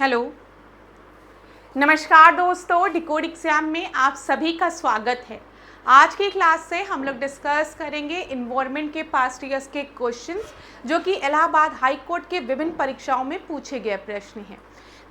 Hello, नमस्कार दोस्तों, decode exam में आप सभी का स्वागत है। आज की क्लास से हम लोग डिस्कस करेंगे इन्वायरमेंट के पास्ट ईयर्स के क्वेश्चंस जो कि इलाहाबाद हाई कोर्ट के विभिन्न परीक्षाओं में पूछे गए प्रश्न हैं।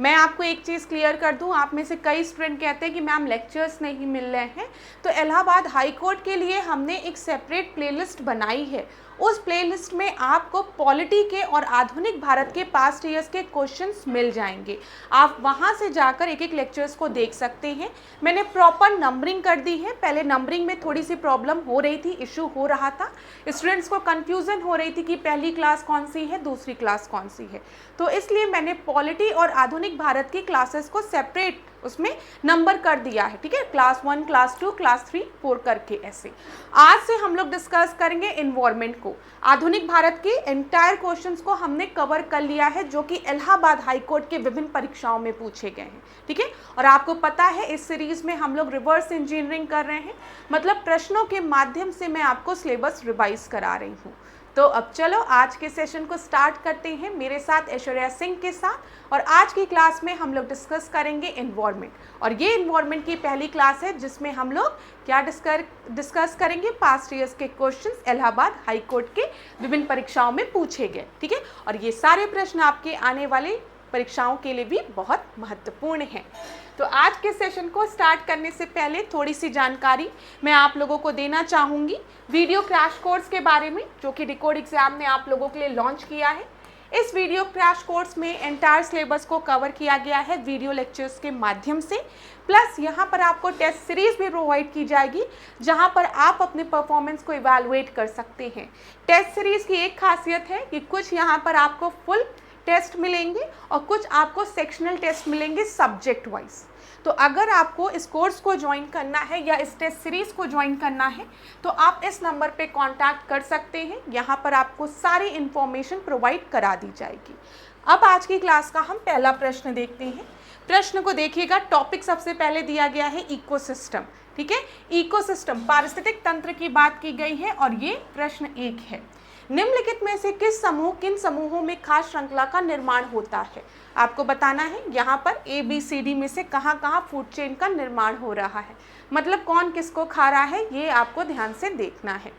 मैं आपको एक चीज़ क्लियर कर दूं, आप में से कई स्टूडेंट कहते हैं कि मैम लेक्चर्स नहीं मिल रहे हैं, तो इलाहाबाद हाई कोर्ट के लिए हमने एक सेपरेट प्लेलिस्ट बनाई है। उस प्लेलिस्ट में आपको पॉलिटी के और आधुनिक भारत के पास्ट ईयर्स के क्वेश्चंस मिल जाएंगे। आप वहां से जाकर एक एक लेक्चर्स को देख सकते हैं। मैंने प्रॉपर नंबरिंग कर दी है। पहले नंबरिंग में थोड़ी सी प्रॉब्लम हो रही थी, इशू हो रहा था, स्टूडेंट्स को कन्फ्यूज़न हो रही थी कि पहली क्लास कौन सी है, दूसरी क्लास कौन सी है, तो इसलिए मैंने पॉलिटी और आधुनिक भारत की क्लासेस को सेपरेट उसमें नंबर कर दिया है। ठीक है, क्लास 1, क्लास 2, क्लास 3, 4 करके ऐसे। आज से हम लोग डिस्कस करेंगे एनवायरनमेंट को। आधुनिक भारत के एंटायर क्वेश्चंस को हमने कवर कर लिया है जो कि इलाहाबाद हाई कोर्ट के विभिन्न परीक्षाओं में पूछे गए हैं। ठीक है, और आपको पता है इस सीरीज में हम लोग रिवर्स इंजीनियरिंग कर रहे हैं, मतलब प्रश्नों के माध्यम से मैं आपको सिलेबस रिवाइज करा रही हूँ। तो अब चलो आज के सेशन को स्टार्ट करते हैं मेरे साथ ऐश्वर्या सिंह के साथ। और आज की क्लास में हम लोग डिस्कस करेंगे एनवायरनमेंट, और ये एनवायरनमेंट की पहली क्लास है जिसमें हम लोग क्या डिस्कस करेंगे, पास्ट ईयर्स के क्वेश्चंस इलाहाबाद हाई कोर्ट के विभिन्न परीक्षाओं में पूछे गए। ठीक है, और ये सारे प्रश्न आपके आने वाले परीक्षाओं के लिए भी बहुत महत्वपूर्ण हैं। तो आज के सेशन को स्टार्ट करने से पहले थोड़ी सी जानकारी मैं आप लोगों को देना चाहूँगी वीडियो क्रैश कोर्स के बारे में, जो कि डिकोड एग्जाम ने आप लोगों के लिए लॉन्च किया है। इस वीडियो क्रैश कोर्स में एंटायर सिलेबस को कवर किया गया है वीडियो लेक्चर्स के माध्यम से, प्लस यहाँ पर आपको टेस्ट सीरीज भी प्रोवाइड की जाएगी जहाँ पर आप अपने परफॉर्मेंस को इवैल्यूएट कर सकते हैं। टेस्ट सीरीज की एक खासियत है कि कुछ यहाँ पर आपको फुल टेस्ट मिलेंगे और कुछ आपको सेक्शनल टेस्ट मिलेंगे सब्जेक्ट वाइज। तो अगर आपको इस कोर्स को ज्वाइन करना है या इस टेस्ट सीरीज को ज्वाइन करना है तो आप इस नंबर पे कांटेक्ट कर सकते हैं। यहाँ पर आपको सारी इन्फॉर्मेशन प्रोवाइड करा दी जाएगी। अब आज की क्लास का हम पहला प्रश्न देखते हैं। प्रश्न को देखिएगा, टॉपिक सबसे पहले दिया गया है इकोसिस्टम। ठीक है, इकोसिस्टम पारिस्थितिक तंत्र की बात की गई है और ये प्रश्न 1 है। निम्नलिखित में से किन समूहों में खाद्य श्रृंखला का निर्माण होता है? आपको बताना है यहाँ पर ABCD में से कहाँ कहाँ फूड चेन का निर्माण हो रहा है, मतलब कौन किसको खा रहा है, ये आपको ध्यान से देखना है।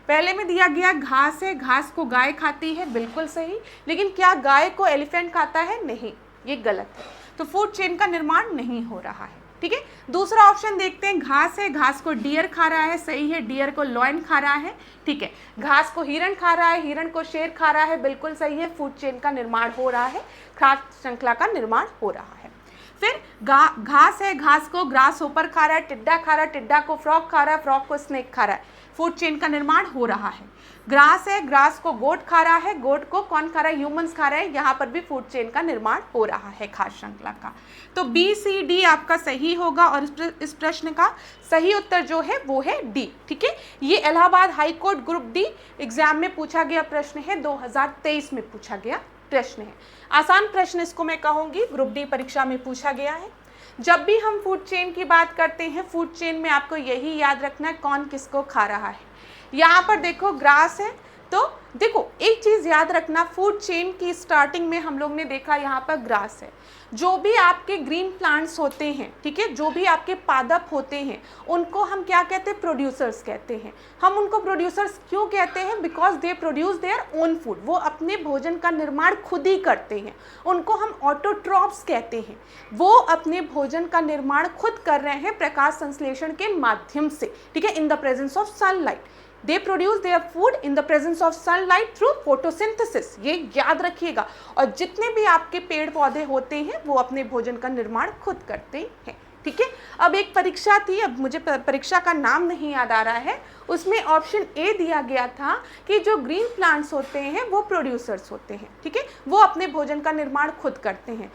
पहले में दिया गया घास है, घास को गाय खाती है, बिल्कुल सही, लेकिन क्या गाय को एलिफेंट खाता है? नहीं, ये गलत है। तो फूड चेन का निर्माण नहीं हो रहा है। ठीक है, दूसरा ऑप्शन देखते हैं, घास है, घास को डियर खा रहा है, सही है, डियर को लॉयन खा रहा है। ठीक है, घास को हिरण खा रहा है, हिरण को शेर खा रहा है, बिल्कुल सही है, फूड चेन का निर्माण हो रहा है, खाद्य श्रृंखला का निर्माण हो रहा है। फिर घास है, घास को ग्रास होपर खा रहा है, टिड्डा खा रहा है, टिड्डा को फ्रॉग खा रहा है, फ्रॉग को स्नेक खा रहा है, फूड चेन का निर्माण हो रहा है। ग्रास है, ग्रास को गोट खा रहा है, गोट को कौन खा रहा है? ह्यूमंस खा रहे हैं, यहाँ पर भी फूड चेन का निर्माण हो रहा है खाद्य श्रृंखला का। तो BCD आपका सही होगा और इस प्रश्न का सही उत्तर जो है वो है D। ठीक है, ये Allahabad high court group D exam में पूछा गया प्रश्न है, 2023 में पूछा गया प्रश्न है। आसान प्रश्न इसको मैं कहूँगी, ग्रुप D परीक्षा में पूछा गया है। जब भी हम फूड चेन की बात करते हैं, फूड चेन में आपको यही याद रखना है कौन किसको खा रहा है। यहाँ पर देखो ग्रास है, तो देखो एक चीज़ याद रखना, फूड चेन की स्टार्टिंग में हम लोग ने देखा यहाँ पर ग्रास है। जो भी आपके ग्रीन प्लांट्स होते हैं, ठीक है, जो भी आपके पादप होते हैं, उनको हम क्या कहते हैं? प्रोड्यूसर्स कहते हैं। हम उनको प्रोड्यूसर्स क्यों कहते हैं? Because they produce their own food, वो अपने भोजन का निर्माण खुद ही करते हैं। उनको हम ऑटोट्रॉप्स कहते हैं, वो अपने भोजन का निर्माण खुद कर रहे हैं प्रकाश संश्लेषण के माध्यम से। ठीक है, इन the presence of sunlight, they produce their food in the presence of sunlight through photosynthesis, ये याद रखिएगा। और जितने भी आपके पेड़ पौधे होते हैं वो अपने भोजन का निर्माण खुद करते हैं। ठीक है, अब एक परीक्षा थी, अब मुझे परीक्षा का नाम नहीं याद आ रहा है, उसमें ऑप्शन A दिया गया था कि जो ग्रीन प्लांट्स होते हैं वो प्रोड्यूसर्स होते हैं। ठीक है, वो अपने भोजन का निर्माण खुद करते हैं।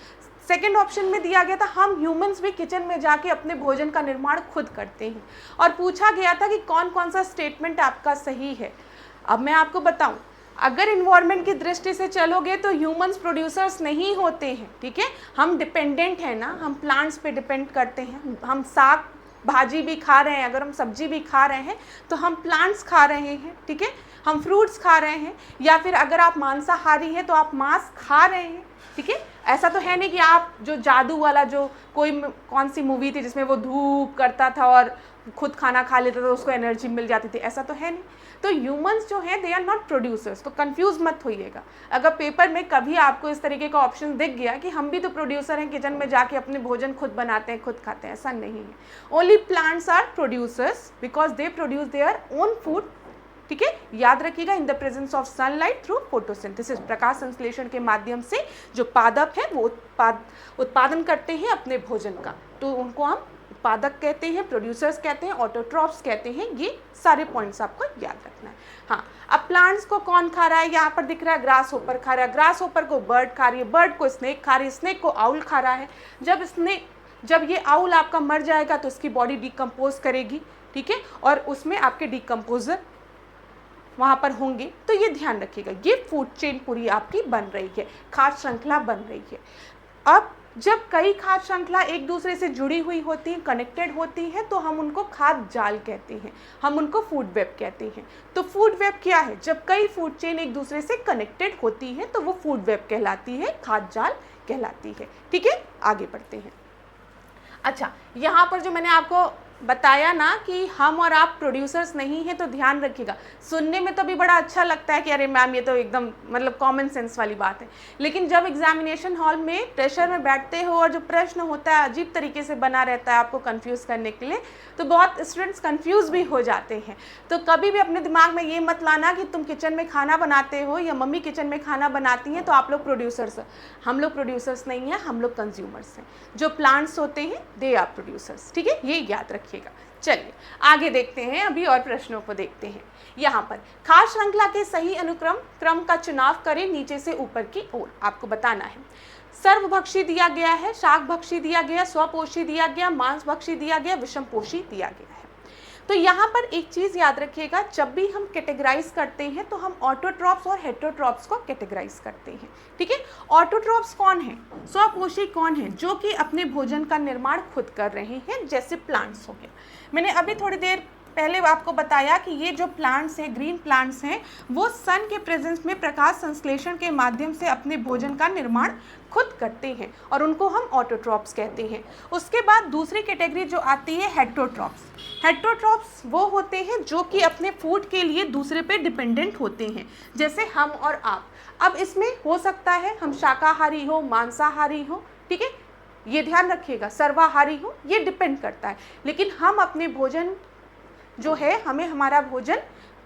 सेकेंड ऑप्शन में दिया गया था हम ह्यूमंस भी किचन में जाके अपने भोजन का निर्माण खुद करते हैं, और पूछा गया था कि कौन कौन सा स्टेटमेंट आपका सही है। अब मैं आपको बताऊं, अगर इन्वायरमेंट की दृष्टि से चलोगे तो ह्यूमंस प्रोड्यूसर्स नहीं होते हैं। ठीक है, हम डिपेंडेंट हैं ना, हम प्लांट्स पे डिपेंड करते हैं, हम साग भाजी भी खा रहे हैं, अगर हम सब्जी भी खा रहे हैं तो हम प्लांट्स खा रहे हैं। ठीक है, हम फ्रूट्स खा रहे हैं, या फिर अगर आप मांसाहारी हैं तो आप मांस खा रहे हैं, ठीक है। ऐसा तो है नहीं कि आप जो जादू वाला, जो कौन सी मूवी थी जिसमें वो धूप करता था और खुद खाना खा लेता था, उसको एनर्जी मिल जाती थी, ऐसा तो है नहीं। तो ह्यूमंस जो हैं दे आर नॉट प्रोड्यूसर्स, तो कंफ्यूज मत होइएगा। अगर पेपर में कभी आपको इस तरीके का ऑप्शन दिख गया कि हम भी तो प्रोड्यूसर हैं, किचन में जाके अपने भोजन खुद बनाते हैं, खुद खाते हैं, ऐसा नहीं है। Only plants are producers because they produce their own food, ठीक है। याद रखिएगा, in the presence of sunlight through photosynthesis, प्रकाश संश्लेषण के माध्यम से जो पादप है वो उत्पादन करते हैं अपने भोजन का, तो उनको हम उत्पादक कहते हैं, प्रोड्यूसर्स कहते हैं, ऑटोट्रॉप्स कहते हैं। ये सारे पॉइंट्स आपको याद रखना है। हाँ, अब प्लांट्स को कौन खा रहा है, यहाँ पर दिख रहा है ग्रास होपर खा रहा है, ग्रास होपर को बर्ड खा रही है, बर्ड को स्नेक खा रही है, स्नेक को आउल खा रहा है। जब ये आउल आपका मर जाएगा तो इसकी बॉडी डिकम्पोज करेगी, ठीक है, और उसमें आपके डिकम्पोजर वहाँ पर होंगे। तो ये ध्यान रखिएगा, ये फूड चेन पूरी आपकी बन रही है, खाद्य श्रृंखला बन रही है। अब जब कई खाद्य श्रृंखला एक दूसरे से जुड़ी हुई होती हैं, कनेक्टेड होती हैं, तो हम उनको खाद्य जाल कहते हैं, हम उनको फूड वेब कहते हैं। तो फूड वेब क्या है, जब कई फूड चेन एक दूसरे से कनेक्टेड होती हैं तो वो फूड वेब कहलाती है, खाद्य जाल कहलाती है, ठीक है। आगे बढ़ते हैं। अच्छा, यहाँ पर जो मैंने आपको बताया ना कि हम और आप प्रोड्यूसर्स नहीं हैं, तो ध्यान रखिएगा। सुनने में तो भी बड़ा अच्छा लगता है कि अरे मैम ये तो एकदम मतलब कॉमन सेंस वाली बात है, लेकिन जब एग्जामिनेशन हॉल में प्रेशर में बैठते हो और जो प्रश्न होता है अजीब तरीके से बना रहता है आपको कंफ्यूज करने के लिए, तो बहुत स्टूडेंट्स कंफ्यूज भी हो जाते हैं। तो कभी भी अपने दिमाग में ये मत लाना कि तुम किचन में खाना बनाते हो या मम्मी किचन में खाना बनाती हैं तो आप लोग प्रोड्यूसर्स हो। हम लोग प्रोड्यूसर्स नहीं हैं, हम लोग कंज्यूमर्स हैं। जो प्लांट्स होते हैं दे आर प्रोड्यूसर्स, ठीक है, ये याद रखिएगा। चलिए आगे देखते हैं, अभी और प्रश्नों को देखते हैं। यहाँ पर खाद्य श्रृंखला के सही क्रम का चुनाव करें नीचे से ऊपर की ओर, आपको बताना है। सर्वभक्षी दिया गया है, शाकभक्षी दिया गया, स्वपोषी दिया गया, मांसभक्षी दिया गया, विषमपोषी दिया गया है। तो यहाँ पर एक चीज याद रखिएगा, जब भी हम कैटेगराइज करते हैं तो हम ऑटोट्रॉप्स और हेटेरोट्रॉप्स को कैटेगराइज करते हैं, ठीक है। ऑटोट्रॉप्स कौन है, स्वपोषी कौन है, जो कि अपने भोजन का निर्माण खुद कर रहे हैं, जैसे प्लांट्स हो गए। मैंने अभी थोड़ी देर पहले आपको बताया कि ये जो प्लांट्स हैं, ग्रीन प्लांट्स हैं, वो सन के प्रेजेंस में प्रकाश संश्लेषण के माध्यम से अपने भोजन का निर्माण खुद करते हैं और उनको हम ऑटोट्रॉप्स कहते हैं। उसके बाद दूसरी कैटेगरी जो आती है हेटेरोट्रॉप्स। हेटेरोट्रॉप्स वो होते हैं जो कि अपने फूड के लिए दूसरे पे डिपेंडेंट होते हैं, जैसे हम और आप। अब इसमें हो सकता है हम शाकाहारी हो, मांसाहारी हो, ठीक है, ये ध्यान रखिएगा, सर्वाहारी हो, ये डिपेंड करता है। लेकिन हम अपने भोजन जो है, हमें हमारा भोजन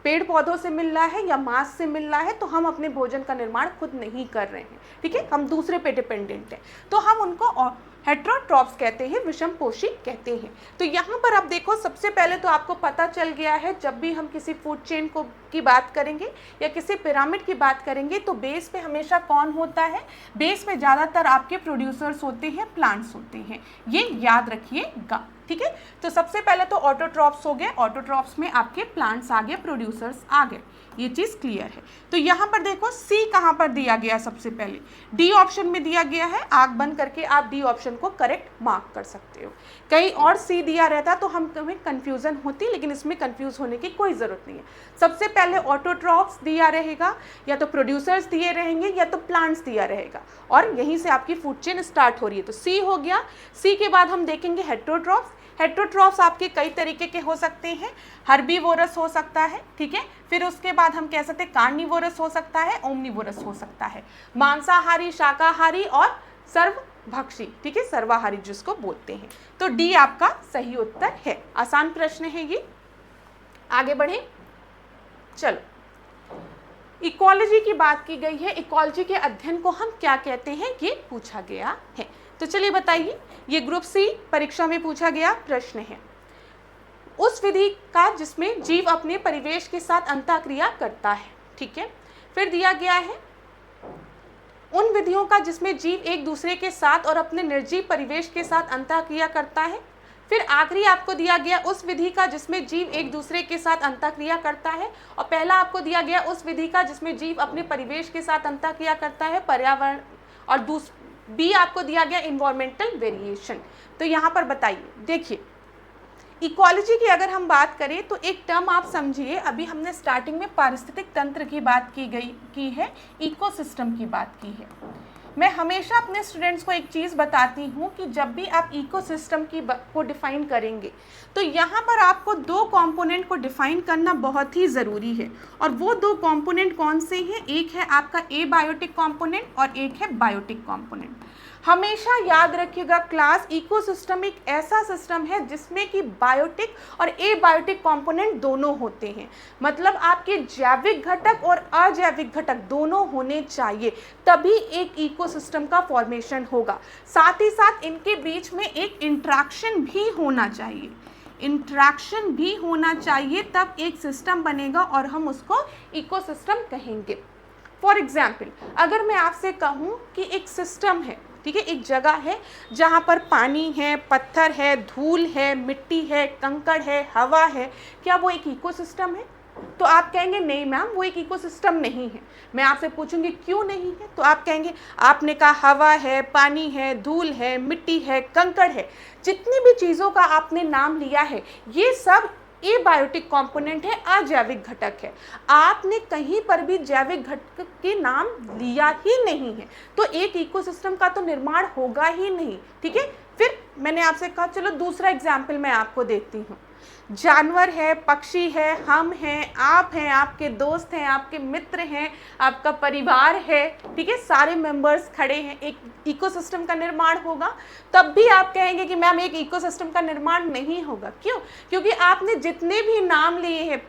पेड़ पौधों से मिल रहा है या मांस से मिल रहा है, तो हम अपने भोजन का निर्माण खुद नहीं कर रहे हैं, ठीक है, हम दूसरे पे डिपेंडेंट हैं, तो हम उनको हेटेरोट्रॉप्स कहते हैं, विषमपोषी कहते हैं। तो यहाँ पर आप देखो, सबसे पहले तो आपको पता चल गया है, जब भी हम किसी फूड चेन की बात करेंगे या किसी पिरामिड की बात करेंगे तो बेस पे हमेशा कौन होता है, बेस पे ज़्यादातर आपके प्रोड्यूसर्स होते हैं, प्लांट्स होते हैं, ये याद रखिएगा, ठीक है। तो सबसे पहले तो ऑटोट्रॉप्स हो गए, ऑटोट्रॉप्स में आपके प्लांट्स आ गए, प्रोड्यूसर्स आ गए, ये चीज़ क्लियर है। तो यहाँ पर देखो सी कहाँ पर दिया गया, सबसे पहले डी ऑप्शन में दिया गया है। आँख बंद करके आप डी ऑप्शन को करेक्ट मार्क कर सकते हो। कहीं और सी दिया रहता तो हमें कन्फ्यूज़न होती, लेकिन इसमें कन्फ्यूज़ होने की कोई ज़रूरत नहीं है। सबसे पहले ऑटोट्रॉप्स दिया रहेगा, या तो प्रोड्यूसर्स दिए रहेंगे या तो प्लांट्स दिया रहेगा, और यहीं से आपकी फूड चेन स्टार्ट हो रही है। तो सी हो गया। सी के बाद हम देखेंगे हेटेरोट्रॉप्स। हेटेरोट्रॉप्स आपके कई तरीके के हो सकते हैं, हर्बीवोरस हो सकता है, ठीक है, फिर उसके बाद हम कह सकते हैं कार्निवोरस हो सकता है, ओमनिवोरस हो सकता है, मांसाहारी, शाकाहारी और सर्वभक्षी, ठीक है, सर्वाहारी जिसको बोलते हैं। तो डी आपका सही उत्तर है। आसान प्रश्न है ये। आगे बढ़े, चलो इकोलॉजी की बात की गई है। इकोलॉजी के अध्ययन को हम क्या कहते हैं, ये पूछा गया है। तो चलिए बताइए, ये ग्रुप सी परीक्षा में पूछा गया प्रश्न है। उस विधि का जिसमें जीव अपने परिवेश के साथ अंतःक्रिया करता है, ठीक है। फिर दिया गया है उन विधियों का जिसमें जीव एक दूसरे के साथ और अपने निर्जीव परिवेश के साथ अंतःक्रिया करता है। फिर आखिरी आपको दिया गया उस विधि का जिसमें जीव एक दूसरे के साथ अंतःक्रिया करता है, और पहला आपको दिया गया उस विधि का जिसमें जीव अपने परिवेश के साथ अंतःक्रिया करता है, पर्यावरण, और बी आपको दिया गया इन्वायरमेंटल वेरिएशन। तो यहाँ पर बताइए, देखिए इकोलॉजी की अगर हम बात करें तो एक टर्म आप समझिए, अभी हमने स्टार्टिंग में पारिस्थितिक तंत्र की बात की है, इकोसिस्टम की बात की है। मैं हमेशा अपने स्टूडेंट्स को एक चीज़ बताती हूँ कि जब भी आप इकोसिस्टम को डिफ़ाइन करेंगे तो यहाँ पर आपको दो कंपोनेंट को डिफ़ाइन करना बहुत ही ज़रूरी है। और वो दो कंपोनेंट कौन से हैं? एक है आपका एबायोटिक कंपोनेंट और एक है बायोटिक कंपोनेंट। हमेशा याद रखिएगा क्लास, इकोसिस्टम एक ऐसा सिस्टम है जिसमें कि बायोटिक और एबायोटिक कंपोनेंट दोनों होते हैं। मतलब आपके जैविक घटक और अजैविक घटक दोनों होने चाहिए, तभी एक इकोसिस्टम का फॉर्मेशन होगा। साथ ही साथ इनके बीच में एक इंटरेक्शन भी होना चाहिए, इंटरेक्शन भी होना चाहिए, तब एक सिस्टम बनेगा और हम उसको इकोसिस्टम कहेंगे। फॉर एग्जाम्पल, अगर मैं आपसे कहूँ कि एक सिस्टम है, ठीक है, एक जगह है जहाँ पर पानी है, पत्थर है, धूल है, मिट्टी है, कंकड़ है, हवा है, क्या वो एक इकोसिस्टम है? तो आप कहेंगे नहीं मैम, वो एक इकोसिस्टम नहीं है। मैं आपसे पूछूंगी क्यों नहीं है, तो आप कहेंगे आपने कहा हवा है, पानी है, धूल है, मिट्टी है, कंकड़ है, जितनी भी चीज़ों का आपने नाम लिया है ये सब एबायोटिक कंपोनेंट है, अजैविक घटक है। आपने कहीं पर भी जैविक घटक के नाम लिया ही नहीं है, तो एक इकोसिस्टम का तो निर्माण होगा ही नहीं। ठीक है, फिर मैंने आपसे कहा चलो दूसरा एग्जाम्पल मैं आपको देती हूँ। जानवर है, पक्षी है, हम हैं, आप हैं, आपके दोस्त हैं, आपके मित्र हैं, आपका परिवार है, ठीक है, सारे मेंबर्स खड़े हैं, एक इकोसिस्टम का निर्माण होगा। तब भी आप कहेंगे कि मैम एक इकोसिस्टम का निर्माण नहीं होगा। क्यों? क्योंकि आपने जितने भी नाम लिए हैं,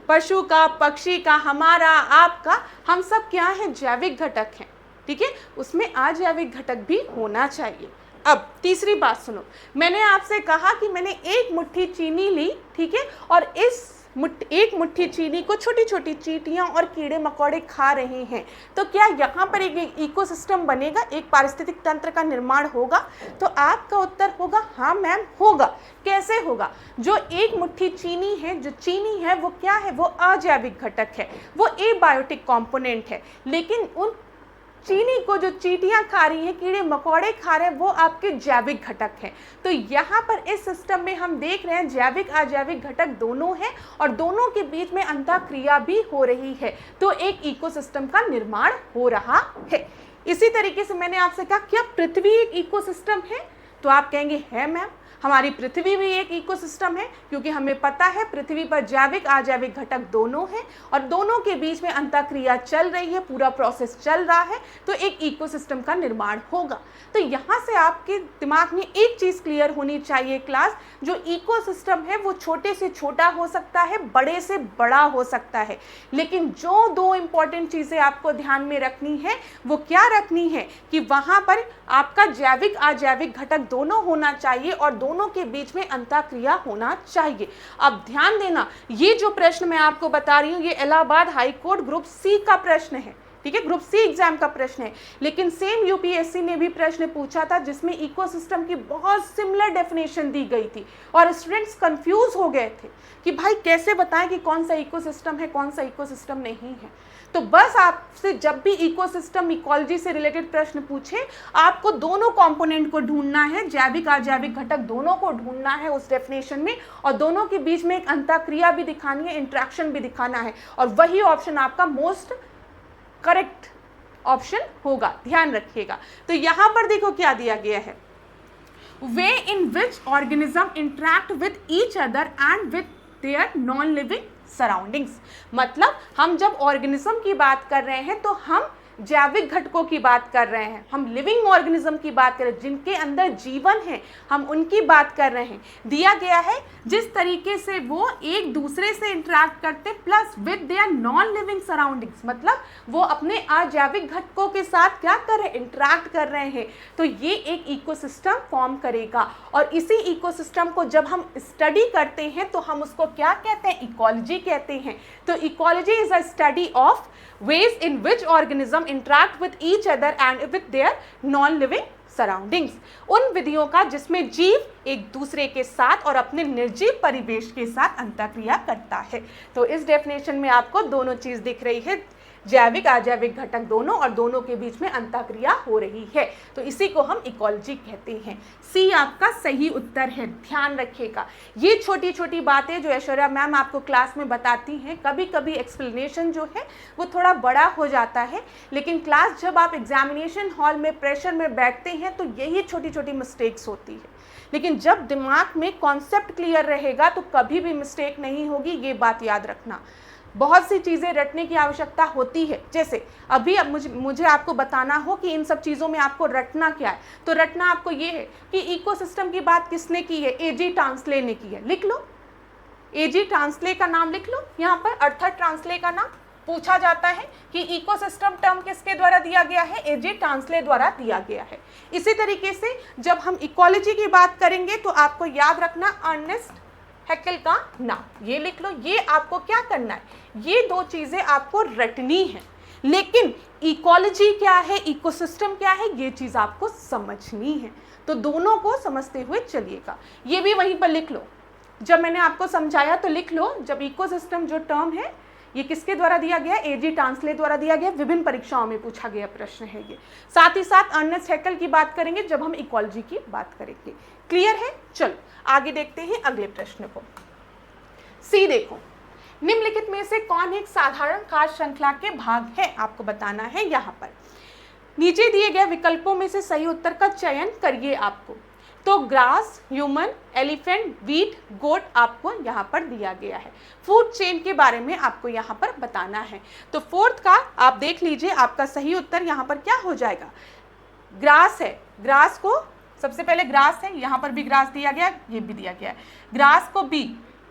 पशु का, पक्षी का, हमारा, आपका, हम सब क्या हैं? जैविक घटक हैं। ठीक है, उसमें अजैविक घटक भी होना चाहिए। अब तीसरी बात सुनो, मैंने आपसे कहा कि मैंने एक मुट्ठी चीनी ली, ठीक है, और इस एक मुट्ठी चीनी को छोटी छोटी चींटियां और कीड़े मकोड़े खा रहे हैं, तो क्या यहाँ पर एक इकोसिस्टम बनेगा, एक पारिस्थितिक तंत्र का निर्माण होगा? तो आपका उत्तर होगा हाँ मैम होगा। कैसे होगा? जो एक मुट्ठी चीनी है, जो चीनी है वो क्या है? वो अजैविक घटक है, वो एबायोटिक कंपोनेंट है। लेकिन उन चीनी को जो चींटियां खा रही हैं, कीड़े मकोड़े खा रहे हैं, वो आपके जैविक घटक हैं। तो यहाँ पर इस सिस्टम में हम देख रहे हैं जैविक अजैविक घटक दोनों हैं और दोनों के बीच में अंतःक्रिया भी हो रही है, तो एक इकोसिस्टम का निर्माण हो रहा है। इसी तरीके से मैंने आपसे कहा क्या पृथ्वी एक इकोसिस्टम है? तो आप कहेंगे है मैम, हमारी पृथ्वी भी एक इकोसिस्टम है, क्योंकि हमें पता है पृथ्वी पर जैविक अजैविक घटक दोनों हैं और दोनों के बीच में अंतःक्रिया चल रही है, पूरा प्रोसेस चल रहा है, तो एक इकोसिस्टम का निर्माण होगा। तो यहाँ से आपके दिमाग में एक चीज़ क्लियर होनी चाहिए क्लास, जो इकोसिस्टम है वो छोटे से छोटा हो सकता है, बड़े से बड़ा हो सकता है, लेकिन जो दो इंपॉर्टेंट चीज़ें आपको ध्यान में रखनी है वो क्या रखनी है कि वहाँ पर आपका जैविक अजैविक घटक दोनों होना चाहिए और दोनों के बीच में अंतःक्रिया होना चाहिए। अब ध्यान देना, ये जो प्रश्न मैं आपको बता रही हूँ ये Allahabad high court group C का प्रश्न है, ठीक है, ग्रुप सी एग्जाम का प्रश्न है। लेकिन सेम यूपीएससी ने भी प्रश्न पूछा था जिसमें इकोसिस्टम की बहुत सिमिलर डेफिनेशन दी गई थी और स्टूडेंट्स कंफ्यूज हो गए थे कि भाई कैसे बताएं कि कौन सा इकोसिस्टम है, कौन सा इकोसिस्टम नहीं है। तो बस आपसे जब भी इकोसिस्टम इकोलॉजी से रिलेटेड प्रश्न पूछे, आपको दोनों कंपोनेंट को ढूंढना है, जैविक अजैविक घटक दोनों को ढूंढना है उस डेफिनेशन में, और दोनों के बीच में एक अंतःक्रिया भी दिखानी है, इंट्रैक्शन भी दिखाना है, और वही ऑप्शन आपका मोस्ट करेक्ट ऑप्शन होगा, ध्यान रखिएगा। तो यहाँ पर देखो क्या दिया गया है, way in which organism interact with each other and with their non living surroundings. मतलब हम जब ऑर्गेनिज्म की बात कर रहे हैं तो हम जैविक घटकों की बात कर रहे हैं, हम लिविंग ऑर्गेनिज्म की बात कर रहे हैं, जिनके अंदर जीवन है, हम उनकी बात कर रहे हैं। दिया गया है जिस तरीके से वो एक दूसरे से इंटरैक्ट करते plus with their non living surroundings, मतलब वो अपने अजैविक घटकों के साथ क्या कर रहे हैं? इंटरैक्ट कर रहे हैं। तो ये एक इकोसिस्टम फॉर्म करेगा, और इसी इकोसिस्टम को जब हम स्टडी करते हैं तो हम उसको क्या कहते हैं? इकोलॉजी कहते हैं। तो ecology is a study of ways in which organism interact with each other and with their non-living surroundings। उन विधियों का जिसमें जीव एक दूसरे के साथ और अपने निर्जीव परिवेश के साथ अंतःक्रिया करता है। तो इस डेफिनेशन में आपको दोनों चीज दिख रही है, जैविक अजैविक घटक दोनों और दोनों के बीच में अंतःक्रिया हो रही है, तो इसी को हम इकोलॉजी कहते हैं। सी आपका सही उत्तर है, ध्यान रखिएगा। ये छोटी छोटी बातें जो ऐश्वर्या मैम आपको क्लास में बताती हैं, कभी कभी एक्सप्लेनेशन जो है वो थोड़ा बड़ा हो जाता है, लेकिन क्लास जब आप एग्जामिनेशन हॉल में प्रेशर में बैठते हैं तो यही छोटी छोटी मिस्टेक्स होती है, लेकिन जब दिमाग में कॉन्सेप्ट क्लियर रहेगा तो कभी भी मिस्टेक नहीं होगी, ये बात याद रखना। बहुत सी चीज़ें रटने की आवश्यकता होती है, जैसे अभी अब मुझे आपको बताना हो कि इन सब चीज़ों में आपको रटना क्या है, तो रटना आपको ये है कि इकोसिस्टम की बात किसने की है, एजी टांसले ने की है। लिख लो, एजी टांसले का नाम लिख लो यहाँ पर, अर्थर टांसले का नाम। पूछा जाता है कि इकोसिस्टम टर्म किसके द्वारा दिया गया है, एजी टांसले द्वारा दिया गया है। इसी तरीके से जब हम इकोलॉजी की बात करेंगे तो आपको याद रखना अर्नेस्ट हैकेल का नाम, ये लिख लो। ये आपको क्या करना है, ये दो चीजें आपको रटनी है, लेकिन इकोलॉजी क्या है, इकोसिस्टम क्या है, ये चीज आपको समझनी है, तो दोनों को समझते हुए चलिएगा। ये भी वहीं पर लिख लो, जब मैंने आपको समझाया तो लिख लो। जब इकोसिस्टम जो टर्म है ये किसके द्वारा दिया गया, एजी टांसले द्वारा दिया गया, विभिन्न परीक्षाओं में पूछा गया प्रश्न है ये। साथ ही साथ अर्नेस्ट हैकेल की बात करेंगे जब हम इकोलॉजी की बात करेंगे। क्लियर है? चलो आगे देखते हैं अगले प्रश्न को। सी देखो, निम्नलिखित में से कौन एक साधारण कार्य श्रृंखला के भाग है, आपको बताना है। यहाँ पर नीचे दिए गए विकल्पों में से सही उत्तर का चयन करिए आपको। तो ग्रास, ह्यूमन, एलिफेंट, वीट, गोट आपको यहाँ पर दिया गया है। फूड चेन के बारे में आपको यहाँ पर बताना है। तो फोर्थ का आप देख लीजिए, आपका सही उत्तर यहाँ पर क्या हो जाएगा, ग्रास है। ग्रास को सबसे पहले ग्रास है, यहाँ पर भी ग्रास दिया गया, ये भी दिया गया है। ग्रास को बी,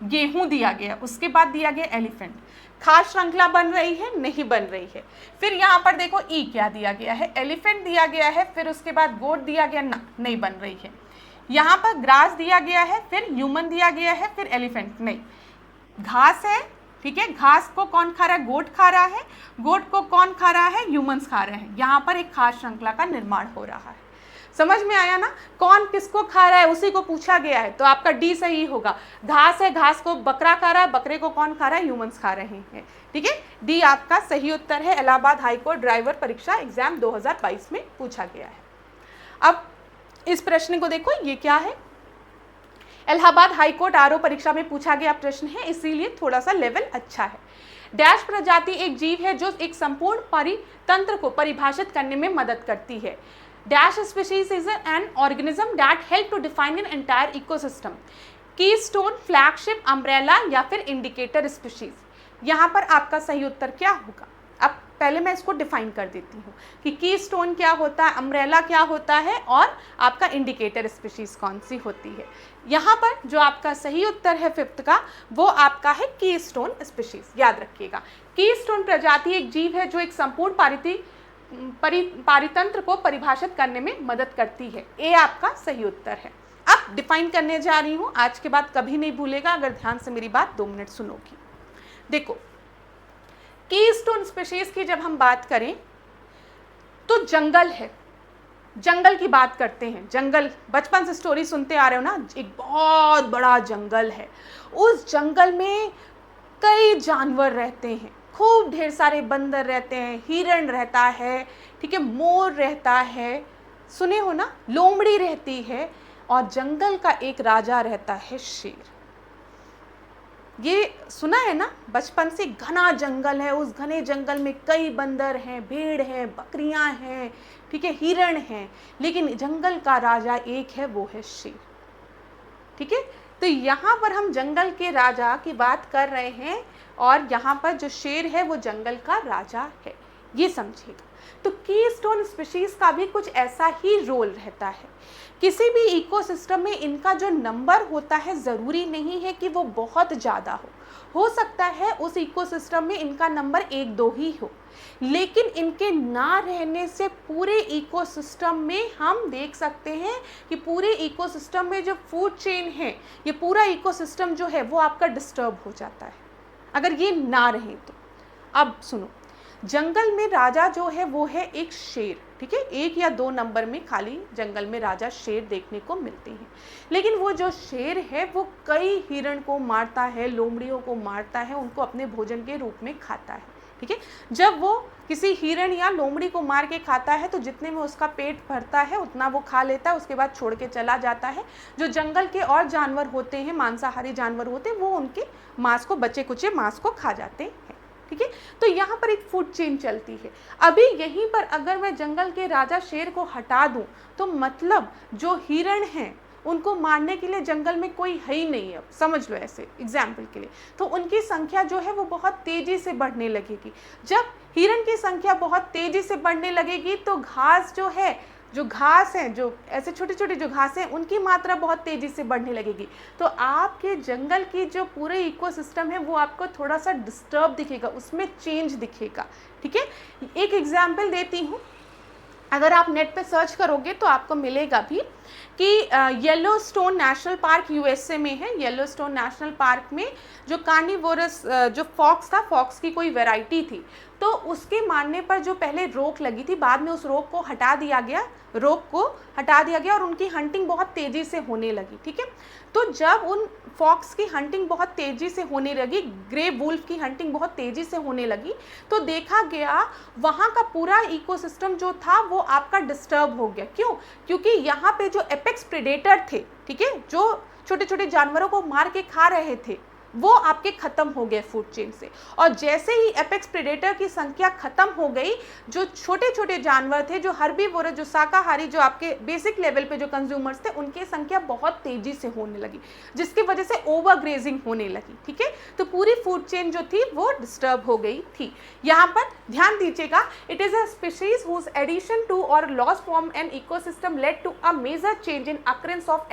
गेहूं दिया गया, उसके बाद दिया गया एलिफेंट। खास श्रृंखला बन रही है, नहीं बन रही है। फिर यहाँ पर देखो ई क्या दिया गया है, एलिफेंट दिया गया है, फिर उसके बाद गोट दिया गया, ना नहीं बन रही है। यहाँ पर ग्रास दिया गया है, फिर ह्यूमन दिया गया है, फिर एलिफेंट, नहीं। घास है, ठीक है, घास को कौन खा रहा है, गोट खा रहा है, गोट को कौन खा रहा है, ह्यूमंस खा रहे हैं। यहाँ पर एक खास श्रृंखला का निर्माण हो रहा है। समझ में आया ना, कौन किसको खा रहा है उसी को पूछा गया है, तो आपका डी सही होगा। घास है, घास को बकरा खा रहा है, बकरे को कौन खा रहा है, ह्यूमंस खा रहे हैं, ठीक है। डी आपका सही उत्तर है। इलाहाबाद हाईकोर्ट ड्राइवर परीक्षा एग्जाम 2022 में पूछा गया है। अब इस प्रश्न को देखो, ये क्या है, इलाहाबाद हाईकोर्ट आरओ परीक्षा में पूछा गया प्रश्न है, इसीलिए थोड़ा सा लेवल अच्छा है। डैश प्रजाति एक जीव है जो एक संपूर्ण परितंत्र को परिभाषित करने में मदद करती है। Dash species is an organism that help to define an entire ecosystem. Keystone, flagship, umbrella या फिर इंडिकेटर स्पीशीज। यहाँ पर आपका सही उत्तर क्या होगा। अब पहले मैं इसको डिफाइन कर देती हूँ कि कीस्टोन क्या होता है, अम्ब्रेला क्या होता है, और आपका इंडिकेटर स्पीशीज कौन सी होती है। यहाँ पर जो आपका सही उत्तर है फिफ्थ का, वो आपका है कीस्टोन स्पीशीज। याद रखिएगा, कीस्टोन प्रजाति एक जीव है जो एक संपूर्ण पारितंत्र को परिभाषित करने में मदद करती है। ए आपका सही उत्तर है। अब डिफाइन करने जा रही हूँ, आज के बाद कभी नहीं भूलेगा अगर ध्यान से मेरी बात 2 मिनट सुनोगी। देखो, कीस्टोन स्पीशीज की जब हम बात करें तो जंगल है, जंगल की बात करते हैं। जंगल बचपन से स्टोरी सुनते आ रहे हो ना, एक बहुत बड़ा जंगल है, उस जंगल में कई जानवर रहते हैं, खूब ढेर सारे बंदर रहते हैं, हिरण रहता है, ठीक है, मोर रहता है, सुने हो ना, लोमड़ी रहती है, और जंगल का एक राजा रहता है शेर। ये सुना है ना बचपन से, घना जंगल है, उस घने जंगल में कई बंदर हैं, भेड़ हैं, बकरियां हैं, ठीक है, हिरण हैं, लेकिन जंगल का राजा एक है, वो है शेर, ठीक है। तो यहाँ पर हम जंगल के राजा की बात कर रहे हैं, और यहाँ पर जो शेर है वो जंगल का राजा है, ये समझिएगा। तो कीस्टोन स्पीशीज का भी कुछ ऐसा ही रोल रहता है। किसी भी इकोसिस्टम में इनका जो नंबर होता है ज़रूरी नहीं है कि वो बहुत ज़्यादा हो सकता है उस इकोसिस्टम में इनका नंबर 1-2 ही हो, लेकिन इनके ना रहने से पूरे इकोसिस्टम में हम देख सकते हैं कि पूरे इकोसिस्टम में जो फूड चेन है, ये पूरा इकोसिस्टम जो है वो आपका डिस्टर्ब हो जाता है अगर ये ना रहे तो। अब सुनो, जंगल में राजा जो है वो है एक शेर, ठीक है, 1 या 2 नंबर में खाली जंगल में राजा शेर देखने को मिलते हैं, लेकिन वो जो शेर है वो कई हिरण को मारता है, लोमड़ियों को मारता है, उनको अपने भोजन के रूप में खाता है, ठीक है। जब वो किसी हिरण या लोमड़ी को मार के खाता है तो जितने में उसका पेट भरता है उतना वो खा लेता है, उसके बाद छोड़ के चला जाता है। जो जंगल के और जानवर होते हैं, मांसाहारी जानवर होते हैं, वो उनके मांस को, बचे कुचे मांस को खा जाते हैं, ठीक है। तो यहाँ पर एक फूड चेन चलती है। अभी यहीं पर अगर मैं जंगल के राजा शेर को हटा दूं तो मतलब जो हिरण हैं उनको मारने के लिए जंगल में कोई है ही नहीं है, समझ लो ऐसे एग्जाम्पल के लिए। तो उनकी संख्या जो है वो बहुत तेजी से बढ़ने लगेगी। जब हिरण की संख्या बहुत तेजी से बढ़ने लगेगी तो घास जो है, जो घास है, जो ऐसे छोटे छोटे जो घास हैं, उनकी मात्रा बहुत तेजी से बढ़ने लगेगी। तो आपके जंगल की जो पूरे इकोसिस्टम है वो आपको थोड़ा सा डिस्टर्ब दिखेगा, उसमें चेंज दिखेगा, ठीक है। एक एग्जाम्पल देती हूँ, अगर आप नेट पे सर्च करोगे तो आपको मिलेगा भी कि येलोस्टोन नेशनल पार्क यूएसए में है। येलोस्टोन नेशनल पार्क में जो कार्निवोरस जो फॉक्स था, फॉक्स की कोई वैरायटी थी, तो उसके मारने पर जो पहले रोक लगी थी, बाद में उस रोक को हटा दिया गया और उनकी हंटिंग बहुत तेज़ी से होने लगी, ठीक है। तो जब उन फॉक्स की हंटिंग बहुत तेज़ी से होने लगी, ग्रे वुल्फ की हंटिंग बहुत तेज़ी से होने लगी, तो देखा गया वहाँ का पूरा इकोसिस्टम जो था वो आपका डिस्टर्ब हो गया। क्यों? क्योंकि यहाँ पे जो एपेक्स प्रेडेटर थे, ठीक है, जो छोटे छोटे जानवरों को मार के खा रहे थे, वो आपके खत्म हो गए फूड चेन से। और जैसे ही एपेक्स प्रेडेटर की संख्या खत्म हो गई, जो छोटे छोटे जानवर थे, जो हर्बीवोरस, जो शाकाहारी, जो आपके बेसिक लेवल पे जो कंज्यूमर्स थे, उनकी संख्या बहुत तेजी से होने लगी, जिसकी वजह से ओवर ग्रेजिंग होने लगी, ठीक है। तो पूरी फूड चेन जो थी वो डिस्टर्ब हो गई थी। यहाँ पर ध्यान दीजिएगा, it is a species whose addition to और loss from an ecosystem led to a major change in occurrence of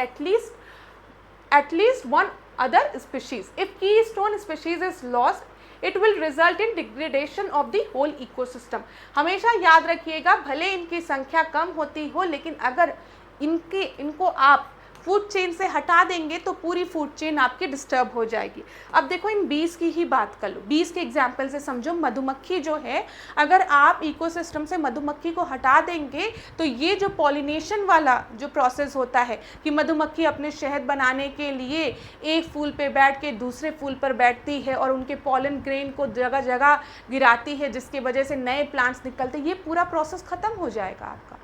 at least one other species. If keystone species is lost, it will result in degradation of the whole ecosystem. हमेशा याद रखिएगा, भले इनकी संख्या कम होती हो, लेकिन अगर इनको आप फूड चेन से हटा देंगे तो पूरी फूड चेन आपकी डिस्टर्ब हो जाएगी। अब देखो, इन बीज की ही बात कर लो, बीज के एग्जाम्पल से समझो। मधुमक्खी जो है, अगर आप इकोसिस्टम से मधुमक्खी को हटा देंगे तो ये जो पॉलिनेशन वाला जो प्रोसेस होता है कि मधुमक्खी अपने शहद बनाने के लिए एक फूल पे बैठ के दूसरे फूल पर बैठती है और उनके पॉलन ग्रेन को जगह जगह गिराती है, जिसकी वजह से नए प्लांट्स निकलते, ये पूरा प्रोसेस ख़त्म हो जाएगा आपका।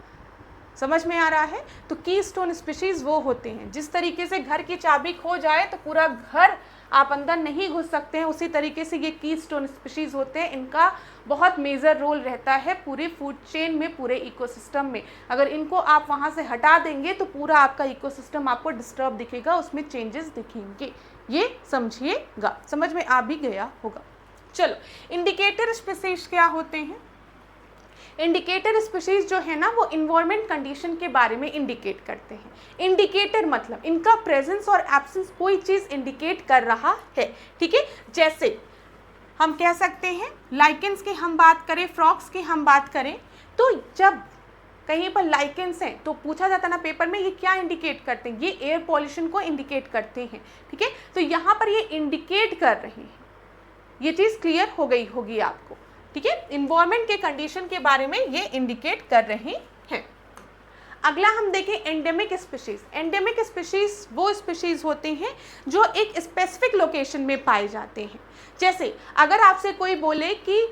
समझ में आ रहा है? तो कीस्टोन स्पीशीज वो होते हैं, जिस तरीके से घर की चाबी खो जाए तो पूरा घर आप अंदर नहीं घुस सकते हैं, उसी तरीके से ये कीस्टोन स्पीशीज होते हैं। इनका बहुत मेजर रोल रहता है पूरी फूड चेन में, पूरे इकोसिस्टम में। अगर इनको आप वहाँ से हटा देंगे तो पूरा आपका इकोसिस्टम आपको डिस्टर्ब दिखेगा, उसमें चेंजेस दिखेंगे। ये समझिएगा, समझ में आ भी गया होगा। चलो, इंडिकेटर स्पीशीज क्या होते हैं? इंडिकेटर स्पीशीज जो है ना, वो इन्वायरमेंट कंडीशन के बारे में इंडिकेट करते हैं। इंडिकेटर मतलब इनका प्रेजेंस और एब्सेंस कोई चीज़ इंडिकेट कर रहा है, ठीक है। जैसे हम कह सकते हैं, लाइकेंस की हम बात करें, फ्रॉक्स की हम बात करें, तो जब कहीं पर लाइकेंस हैं तो पूछा जाता ना पेपर में, ये क्या इंडिकेट करते हैं? ये एयर पॉल्यूशन को इंडिकेट करते हैं, ठीक है। तो यहाँ पर ये इंडिकेट कर रहे हैं, ये चीज़ क्लियर हो गई होगी आपको, ठीक है। इन्वायरमेंट के कंडीशन के बारे में ये इंडिकेट कर रहे हैं। अगला हम देखें एंडेमिक स्पीशीज। एंडेमिक स्पीशीज वो स्पीशीज होते हैं जो एक स्पेसिफिक लोकेशन में पाए जाते हैं। जैसे अगर आपसे कोई बोले कि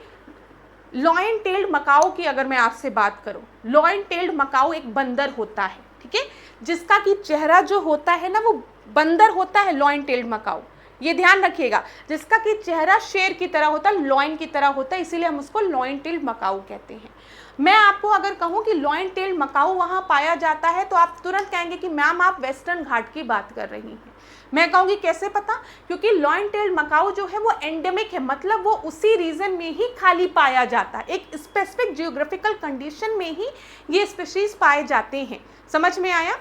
लॉयन टेल्ड मकाऊ की अगर मैं आपसे बात करूं, लॉयन टेल्ड मकाऊ एक बंदर होता है, ठीक है, जिसका कि चेहरा जो होता है ना वो बंदर होता है, लॉयन टेल्ड मकाऊ। ये ध्यान रखिएगा, जिसका कि चेहरा शेर की तरह होता है, लॉयन की तरह होता है, इसीलिए हम उसको लॉयन टेल्ड मकाऊ कहते हैं। मैं आपको अगर कहूँ कि लॉयन टेल्ड मकाऊ वहाँ पाया जाता है तो आप तुरंत कहेंगे कि मैम आप वेस्टर्न घाट की बात कर रही हैं। मैं कहूँगी कैसे पता? क्योंकि लॉयन टेल्ड मकाऊ जो है वो एंडेमिक है, मतलब वो उसी रीजन में ही खाली पाया जाता है, एक स्पेसिफिक जियोग्राफिकल कंडीशन में ही ये स्पीशीज पाए जाते हैं। समझ में आया?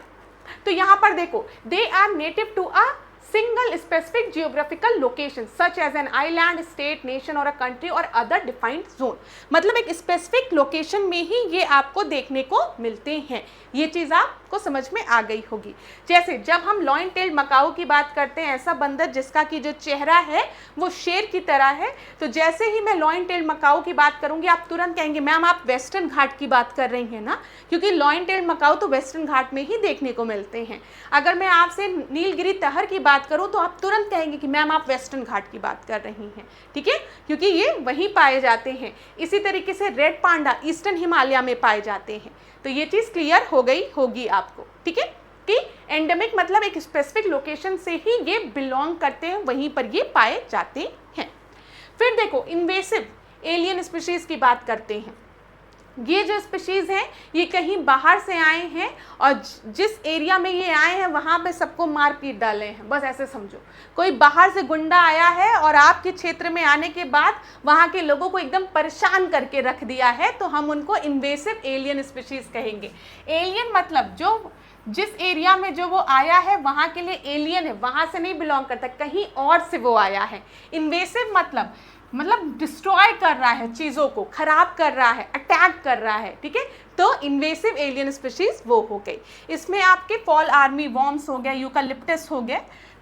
तो यहाँ पर देखो, they are native to a single specific geographical location such as an island, state, nation or a country or other defined zone। मतलब एक specific location में ही ये आपको देखने को मिलते हैं। ये चीज़ आपको समझ में आ गई होगी। जैसे जब हम लॉयन टेल्ड मकाऊ की बात करते हैं, ऐसा बंदर जिसका कि जो चेहरा है वो शेर की तरह है, तो जैसे ही मैं लॉयन टेल्ड मकाऊ की बात करूंगी आप तुरंत कहेंगे मैम आप वेस्टर्न घाट की बात कर रही हैं ना, क्योंकि लॉयन टेल्ड मकाऊ तो वेस्टर्न घाट में ही देखने को मिलते हैं। अगर मैं आपसे नीलगिरी तहर की बात बात करूं तो आप तुरंत कहेंगे कि मैम आप वेस्टर्न घाट की बात कर रही हैं, ठीक है, क्योंकि ये वहीं पाए जाते हैं। इसी तरीके से रेड पांडा ईस्टर्न हिमालय में पाए जाते हैं। तो ये चीज़ क्लियर हो गई होगी आपको, ठीक है, कि एंडेमिक मतलब एक स्पेसिफिक लोकेशन से ही ये बिलोंग करते हैं, वहीं पर ये पाए जाते हैं। फिर देखो इन्वेसिव एलियन स्पीशीज़ की बात करते हैं। ये जो स्पीशीज़ हैं ये कहीं बाहर से आए हैं और जिस एरिया में ये आए हैं वहाँ पे सबको मार पीट डाले हैं, बस ऐसे समझो। कोई बाहर से गुंडा आया है और आपके क्षेत्र में आने के बाद वहाँ के लोगों को एकदम परेशान करके रख दिया है, तो हम उनको इन्वेसिव एलियन स्पीशीज़ कहेंगे। एलियन मतलब जो जिस एरिया में जो वो आया है वहाँ के लिए एलियन है, वहाँ से नहीं बिलोंग करता, कहीं और से वो आया है। इन्वेसिव मतलब डिस्ट्रॉय कर रहा है, चीज़ों को खराब कर रहा है, अटैक कर रहा है, ठीक है। तो इन्वेसिव एलियन स्पीशीज वो हो गई। इसमें आपके फॉल आर्मी वॉर्म्स हो गया, यूकालिप्टस हो गया,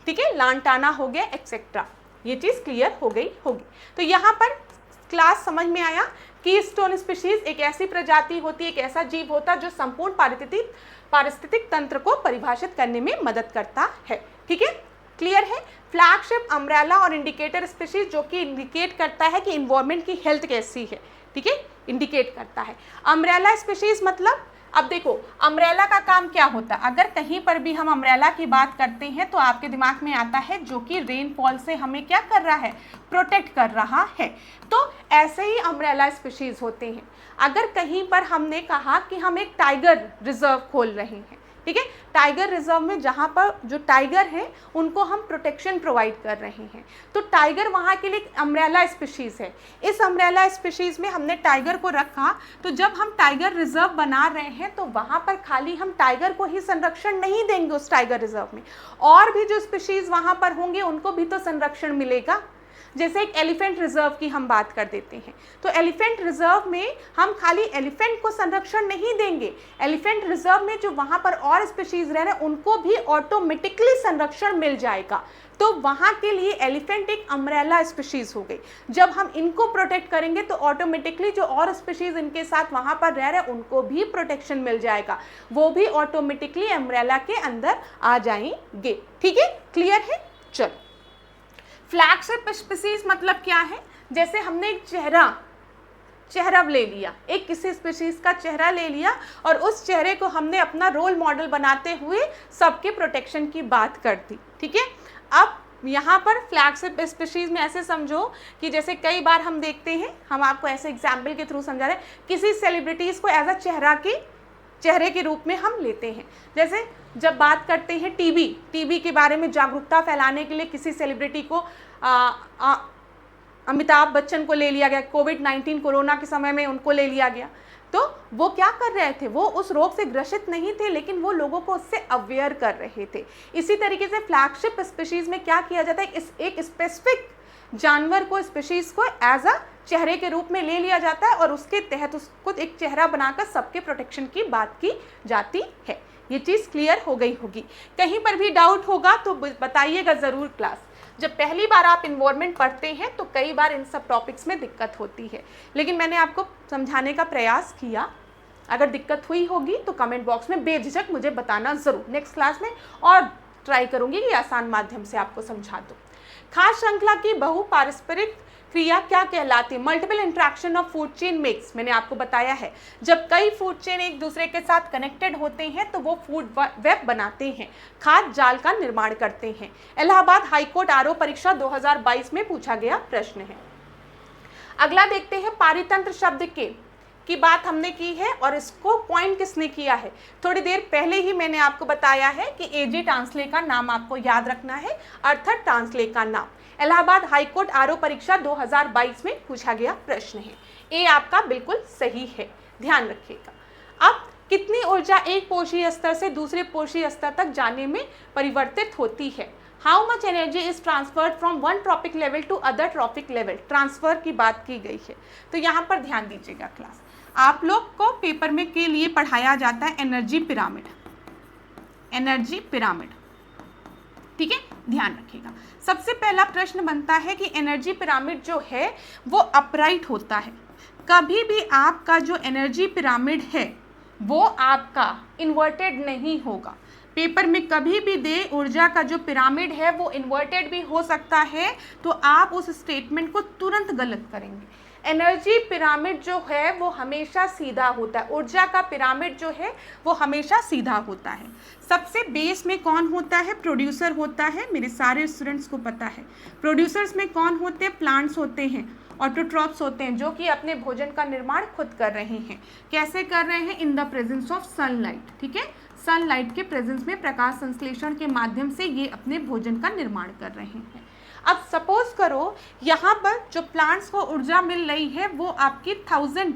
ठीक है, लांटाना हो गया, एक्सेट्रा। ये चीज़ क्लियर हो गई होगी। तो यहाँ पर क्लास समझ में आया कि स्टोन स्पीशीज एक ऐसी प्रजाति होती है, एक ऐसा जीव होता है जो संपूर्ण पारिस्थितिक तंत्र को परिभाषित करने में मदद करता है, ठीक है, क्लियर है। फ्लैगशिप, अम्ब्रेला और इंडिकेटर स्पीशीज जो कि इंडिकेट करता है कि इन्वायरमेंट की हेल्थ कैसी है, ठीक है, इंडिकेट करता है। अम्ब्रेला स्पीशीज मतलब, अब देखो अम्ब्रेला का काम क्या होता है, अगर कहीं पर भी हम अम्ब्रेला की बात करते हैं तो आपके दिमाग में आता है जो कि रेनफॉल से हमें क्या कर रहा है, प्रोटेक्ट कर रहा है। तो ऐसे ही अम्ब्रेला स्पीशीज होते हैं। अगर कहीं पर हमने कहा कि हम एक टाइगर रिजर्व खोल रहे हैं, ठीक है, टाइगर रिजर्व में जहाँ पर जो टाइगर हैं उनको हम प्रोटेक्शन प्रोवाइड कर रहे हैं, तो टाइगर वहाँ के लिए अम्ब्रेला स्पीशीज़ है। इस अम्ब्रेला स्पीशीज़ में हमने टाइगर को रखा, तो जब हम टाइगर रिजर्व बना रहे हैं तो वहाँ पर खाली हम टाइगर को ही संरक्षण नहीं देंगे उस टाइगर रिजर्व में, और भी जो स्पीशीज़ वहाँ पर होंगे उनको भी तो संरक्षण मिलेगा। जैसे एक एलिफेंट रिजर्व की हम बात कर देते हैं, तो एलिफेंट रिजर्व में हम खाली एलिफेंट को संरक्षण नहीं देंगे, एलिफेंट रिजर्व में जो वहाँ पर और स्पीशीज रह रहे हैं उनको भी ऑटोमेटिकली संरक्षण मिल जाएगा। तो वहाँ के लिए एलिफेंट एक अम्ब्रेला स्पीशीज हो गई। जब हम इनको प्रोटेक्ट करेंगे तो ऑटोमेटिकली जो और स्पीशीज इनके साथ वहाँ पर रह रहे हैं उनको भी प्रोटेक्शन मिल जाएगा, वो भी ऑटोमेटिकली अम्ब्रेला के अंदर आ जाएंगे, ठीक है, क्लियर है। चलो, फ्लैगशिप स्पीशीज मतलब क्या है, जैसे हमने एक चेहरा ले लिया, एक किसी स्पीशीज का चेहरा ले लिया और उस चेहरे को हमने अपना रोल मॉडल बनाते हुए सबके प्रोटेक्शन की बात कर दी, ठीक है। अब यहाँ पर फ्लैगशिप स्पीशीज में ऐसे समझो कि जैसे कई बार हम देखते हैं, हम आपको ऐसे एग्जाम्पल के थ्रू समझा रहे हैं, किसी सेलिब्रिटीज़ को एज अ चेहरे के रूप में हम लेते हैं। जैसे जब बात करते हैं टीबी के बारे में जागरूकता फैलाने के लिए किसी सेलिब्रिटी को अमिताभ बच्चन को ले लिया गया, कोविड-19 कोरोना के समय में उनको ले लिया गया, तो वो क्या कर रहे थे, वो उस रोग से ग्रसित नहीं थे लेकिन वो लोगों को उससे अवेयर कर रहे थे। इसी तरीके से फ्लैगशिप स्पीशीज़ में क्या किया जाता है, एक स्पेसिफिक जानवर को, स्पीशीज़ को एज अ चेहरे के रूप में ले लिया जाता है और उसके तहत उसको एक चेहरा बनाकर सबके प्रोटेक्शन की बात की जाती है। ये चीज़ क्लियर हो गई होगी। कहीं पर भी डाउट होगा तो बताइएगा ज़रूर क्लास। जब पहली बार आप इन्वायरमेंट पढ़ते हैं तो कई बार इन सब टॉपिक्स में दिक्कत होती है, लेकिन मैंने आपको समझाने का प्रयास किया। अगर दिक्कत हुई होगी तो कमेंट बॉक्स में बेझिझक मुझे बताना ज़रूर, नेक्स्ट क्लास में और ट्राई करूँगी कि आसान माध्यम से आपको समझा दूँ। खास श्रृंखला की बहुपारस्परिक क्रिया क्या कहलाती है, multiple interaction of food chain makes, मैंने आपको बताया है। जब कई फूड चेन एक दूसरे के साथ कनेक्टेड होते हैं तो वो फूड वेब बनाते हैं, खाद्य जाल का निर्माण करते हैं। इलाहाबाद हाईकोर्ट आरओ परीक्षा 2022 में पूछा गया प्रश्न है। अगला देखते हैं, पारितंत्र शब्द की बात हमने की है और इसको पॉइंट किसने किया है, थोड़ी देर पहले ही मैंने आपको बताया है कि एजी टांसले का नाम आपको याद रखना है, अर्थात टांसले का नाम। इलाहाबाद हाईकोर्ट आरओ परीक्षा 2022 में पूछा गया प्रश्न है। ए आपका बिल्कुल सही है, ध्यान रखिएगा। अब कितनी ऊर्जा एक पोषीय स्तर से दूसरे पोषीय स्तर तक जाने में परिवर्तित होती है, how much energy is transferred from one trophic level to other trophic level, transfer की बात की गई है। तो यहाँ पर ध्यान दीजिएगा क्लास, आप लोग को पेपर में के लिए पढ़ाया जाता है एनर्जी पिरामिड, ठीक है, ध्यान रखिएगा। सबसे पहला प्रश्न बनता है कि एनर्जी पिरामिड जो है वो अपराइट होता है, कभी भी आपका जो एनर्जी पिरामिड है वो आपका इन्वर्टेड नहीं होगा। पेपर में कभी भी दे ऊर्जा का जो पिरामिड है वो इन्वर्टेड भी हो सकता है, तो आप उस स्टेटमेंट को तुरंत गलत करेंगे। एनर्जी पिरामिड जो है वो हमेशा सीधा होता है, ऊर्जा का पिरामिड जो है वो हमेशा सीधा होता है। सबसे बेस में कौन होता है? प्रोड्यूसर होता है, मेरे सारे स्टूडेंट्स को पता है। प्रोड्यूसर्स में कौन होते हैं? प्लांट्स होते हैं, ऑटोट्रॉप्स होते हैं, जो कि अपने भोजन का निर्माण खुद कर रहे हैं। कैसे कर रहे हैं? इन द प्रेजेंस ऑफ सनलाइट, ठीक है, सनलाइट के प्रेजेंस में प्रकाश संश्लेषण के माध्यम से ये अपने भोजन का निर्माण कर रहे हैं। अब सपोज करो यहाँ पर जो प्लांट्स को ऊर्जा मिल रही है वो आपकी 1000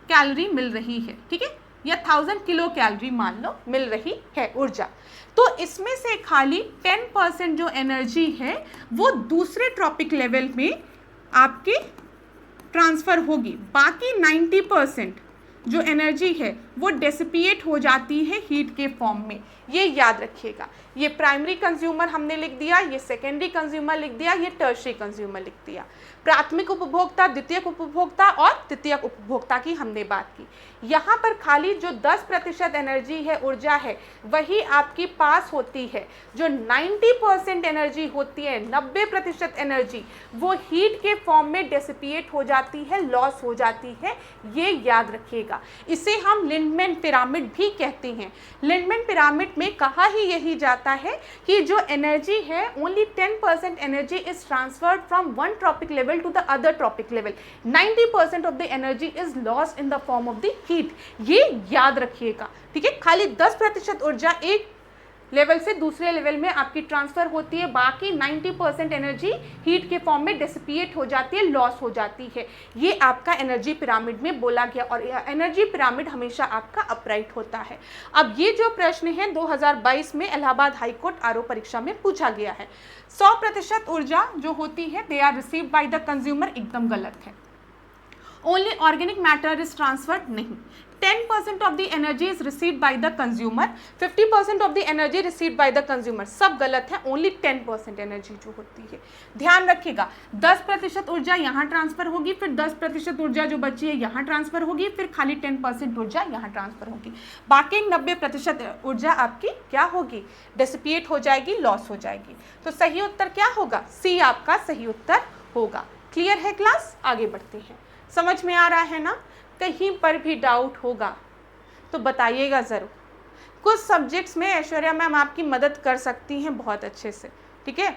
कैलोरी मिल रही है, ठीक है, या 1000 किलो कैलोरी मान लो मिल रही है ऊर्जा, तो इसमें से खाली 10% जो एनर्जी है वो दूसरे ट्रॉपिक लेवल में आपकी ट्रांसफ़र होगी। बाकी 90% जो एनर्जी है वो डेसिपिएट हो जाती है हीट के फॉर्म में। ये याद रखिएगा, ये प्राइमरी कंज्यूमर हमने लिख दिया, ये सेकेंडरी कंज्यूमर लिख दिया, ये टर्शरी कंज्यूमर लिख दिया। प्राथमिक उपभोक्ता, द्वितीयक उपभोक्ता और तृतीयक उपभोक्ता की हमने बात की। यहाँ पर खाली जो 10% एनर्जी है, ऊर्जा है, वही आपकी पास होती है। जो 90% एनर्जी होती है, 90% एनर्जी, वो हीट के फॉर्म में डेसिपिएट हो जाती है, लॉस हो जाती है। ये याद रखिएगा। इसे हम लिंडमैन पिरामिड भी कहते हैं। लिंडमैन पिरामिड में कहा ही यही जाता है कि जो एनर्जी है, only 10% energy is transferred from one trophic level to the other trophic level, 90% of the energy is lost in the form of the heat. ये याद रखिएगा, ठीक है। खाली 10% ऊर्जा एक लेवल से दूसरे लेवल में आपकी ट्रांसफर होती है, बाकी 90% एनर्जी हीट के फॉर्म में डिसिपिएट हो जाती है, लॉस हो जाती है। ये आपका एनर्जी पिरामिड में बोला गया, और यह एनर्जी पिरामिड हमेशा आपका अपराइट होता है। अब ये जो प्रश्न है 2022 में इलाहाबाद हाई कोर्ट आरओ परीक्षा में पूछा गया है। 100% ऊर्जा जो होती है they are received by the consumer, एकदम गलत है। Only organic matter is transferred, नहीं। 10% of the energy is received by the consumer, 50% of the energy received by the consumer, सब गलत है। ओनली 10% एनर्जी जो होती है, ध्यान रखिएगा। 10% ऊर्जा यहाँ ट्रांसफर होगी, फिर 10% ऊर्जा जो बची है यहाँ ट्रांसफर होगी, फिर खाली 10% ऊर्जा यहाँ ट्रांसफर होगी। बाकी 90% ऊर्जा आपकी क्या होगी? डिसिपिएट हो जाएगी, लॉस हो जाएगी। तो सही उत्तर क्या होगा? सी आपका सही उत्तर होगा। क्लियर है क्लास? आगे बढ़ते हैं। समझ में आ रहा है ना? कहीं पर भी डाउट होगा तो बताइएगा ज़रूर। कुछ सब्जेक्ट्स में ऐश्वर्या मैम आपकी मदद कर सकती हैं बहुत अच्छे से, ठीक है।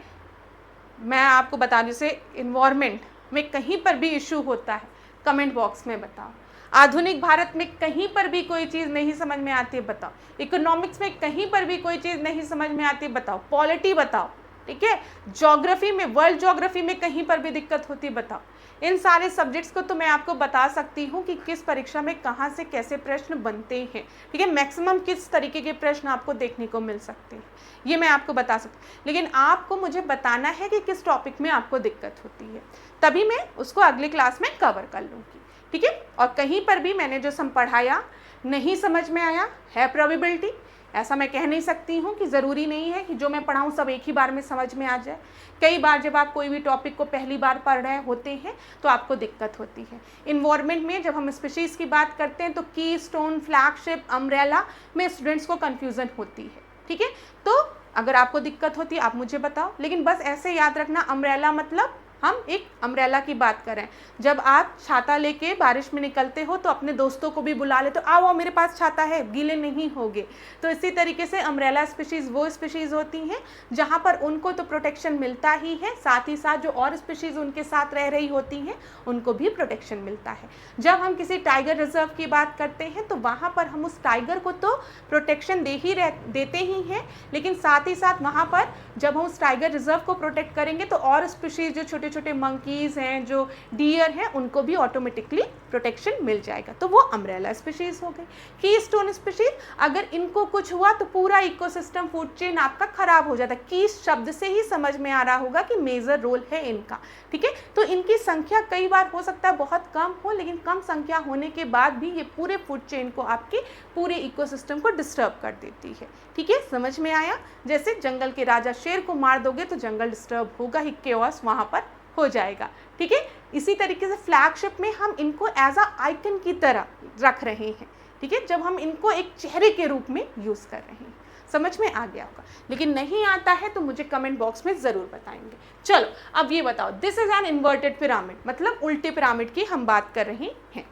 मैं आपको बता दूँ, जैसे इन्वायरमेंट में कहीं पर भी इशू होता है, कमेंट बॉक्स में बताओ। आधुनिक भारत में कहीं पर भी कोई चीज़ नहीं समझ में आती है, बताओ। इकोनॉमिक्स में कहीं पर भी कोई चीज़ नहीं समझ में आती है, बताओ। पॉलिटी बताओ, ठीक है। ज्योग्राफी में, वर्ल्ड ज्योग्राफी में कहीं पर भी दिक्कत होती है, बताओ। इन सारे सब्जेक्ट्स को तो मैं आपको बता सकती हूँ कि किस परीक्षा में कहाँ से कैसे प्रश्न बनते हैं, ठीक है। मैक्सिमम किस तरीके के प्रश्न आपको देखने को मिल सकते हैं, ये मैं आपको बता सकती हूँ। लेकिन आपको मुझे बताना है कि किस टॉपिक में आपको दिक्कत होती है, तभी मैं उसको अगली क्लास में कवर कर लूँगी, ठीक है। और कहीं पर भी मैंने जो पढ़ाया नहीं समझ में आया है, प्रोबेबिलिटी, ऐसा मैं कह नहीं सकती हूँ कि ज़रूरी नहीं है कि जो मैं पढ़ाऊँ सब एक ही बार में समझ में आ जाए। कई बार जब आप कोई भी टॉपिक को पहली बार पढ़ रहे होते हैं तो आपको दिक्कत होती है। इन्वायरमेंट में जब हम स्पीशीज़ की बात करते हैं तो की स्टोन, फ्लैगशिप, अम्ब्रेला में स्टूडेंट्स को कन्फ्यूज़न होती है, ठीक है। तो अगर आपको दिक्कत होती है आप मुझे बताओ, लेकिन बस ऐसे याद रखना, अम्ब्रेला मतलब हम एक अम्ब्रेला की बात करें। जब आप छाता लेके बारिश में निकलते हो तो अपने दोस्तों को भी बुला ले, तो आओ मेरे पास छाता है, गीले नहीं होगे। तो इसी तरीके से अम्ब्रेला स्पीशीज़ वो स्पीशीज़ होती हैं जहाँ पर उनको तो प्रोटेक्शन मिलता ही है, साथ ही साथ जो और स्पीशीज़ उनके साथ रह रही होती हैं उनको भी प्रोटेक्शन मिलता है। जब हम किसी टाइगर रिजर्व की बात करते हैं तो वहाँ पर हम उस टाइगर को तो प्रोटेक्शन देते ही हैं, लेकिन साथ ही साथ वहाँ पर जब हम उस टाइगर रिजर्व को प्रोटेक्ट करेंगे तो और स्पीशीज़ जो छोटे छोटे मंकीज़ हैं, जो डियर हैं, उनको भी ऑटोमेटिकली प्रोटेक्शन मिल जाएगा। तो वो अम्ब्रेला स्पीशीज़ हो गई। कीस्टोन स्पीशीज़, अगर इनको कुछ हुआ तो पूरा इकोसिस्टम, फूड चेन आपका खराब हो जाता है। की शब्द से ही समझ में आ रहा होगा कि मेजर रोल है इनका, ठीक है। तो इनकी संख्या कई बार हो सकता है बहुत कम हो, लेकिन कम संख्या होने के बाद भी ये पूरे फूड चेन को, आपके पूरे इकोसिस्टम को डिस्टर्ब कर देती है, ठीक है। समझ में आया? जैसे जंगल के राजा शेर को मार दोगे तो जंगल डिस्टर्ब होगा ही, केओस वहाँ पर हो जाएगा, ठीक है। इसी तरीके से फ्लैगशिप में हम इनको एज अ आइकन की तरह रख रहे हैं, ठीक है, जब हम इनको एक चेहरे के रूप में यूज़ कर रहे हैं। समझ में आ गया होगा, लेकिन नहीं आता है तो मुझे कमेंट बॉक्स में ज़रूर बताएंगे। चलो अब ये बताओ, this is an inverted pyramid, मतलब उल्टे पिरामिड की हम बात कर रहे हैं।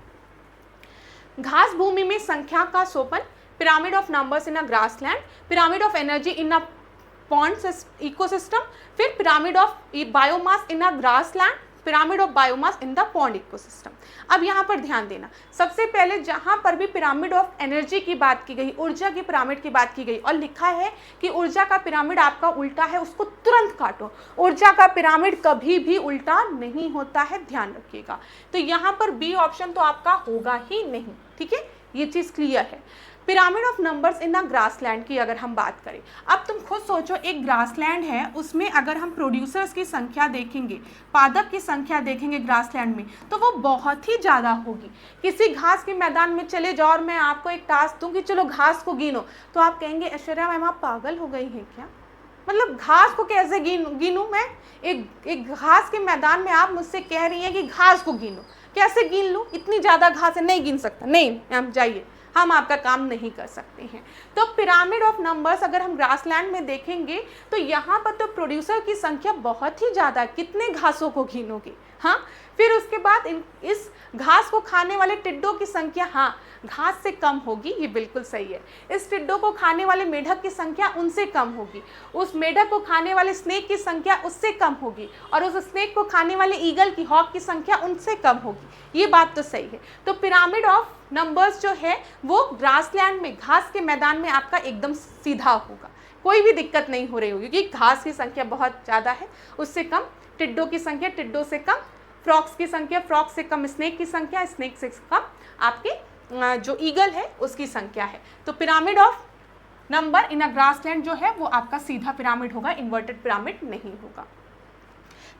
घास भूमि में संख्या का सोपन, pyramid of numbers in a grassland, pyramid of energy in a pond ecosystem, फिर pyramid of biomass in a grassland, pyramid of biomass in the pond ecosystem. अब यहाँ पर ध्यान देना, सबसे पहले जहाँ पर भी पिरामिड ऑफ एनर्जी की बात की गई, ऊर्जा की पिरामिड की बात की गई और लिखा है कि ऊर्जा का पिरामिड आपका उल्टा है, उसको तुरंत काटो। ऊर्जा का पिरामिड कभी भी उल्टा नहीं होता है, ध्यान रखिएगा। तो यहाँ पर बी ऑप्शन तो आपका होगा ही नहीं, ठीक है, ये चीज़ क्लियर है। Pyramid of numbers in a grassland की अगर हम बात करें, अब तुम खुद सोचो, एक ग्रासलैंड है, उसमें अगर हम प्रोड्यूसर्स की संख्या देखेंगे, पादप की संख्या देखेंगे ग्रासलैंड में, तो वो बहुत ही ज़्यादा होगी। किसी घास के मैदान में चले जाओ और मैं आपको एक टास्क दूँ कि चलो घास को गिनो, तो आप कहेंगे ऐश्वर्या मैम आप पागल हो गई हैं क्या, मतलब घास को कैसे गिनूँ मैं, एक घास के मैदान में आप मुझसे कह रही हैं कि घास को गिनो, कैसे गिन लूँ, इतनी ज़्यादा घास है, नहीं गिन सकता, नहीं मैम जाइए, हम आपका काम नहीं कर सकते हैं। तो पिरामिड ऑफ नंबर्स अगर हम ग्रासलैंड में देखेंगे तो यहाँ पर तो प्रोड्यूसर की संख्या बहुत ही ज़्यादा है, कितने घासों को गिनोगे, हाँ। फिर उसके बाद इस घास को खाने वाले टिड्डों की संख्या, हाँ, घास से कम होगी, ये बिल्कुल सही है। इस टिड्डों को खाने वाले मेढक की संख्या उनसे कम होगी, उस मेढक को खाने वाले स्नेक की संख्या उससे कम होगी, और उस स्नेक को खाने वाले ईगल की, हॉक की संख्या उनसे कम होगी, ये बात तो सही है। तो पिरामिड ऑफ नंबर्स जो है वो ग्रासलैंड में, घास के मैदान में आपका एकदम सीधा होगा, कोई भी दिक्कत नहीं हो रही होगी, क्योंकि घास की संख्या बहुत ज़्यादा है, उससे कम टिड्डों की संख्या, टिड्डों से कम फ्रॉक्स की संख्या, फ्रॉक्स से कम स्नेक की संख्या, स्नेक से कम आपके जो ईगल है उसकी संख्या है। तो pyramid of number in a grassland जो है वो आपका सीधा पिरामिड होगा, इन्वर्टेड पिरामिड नहीं होगा।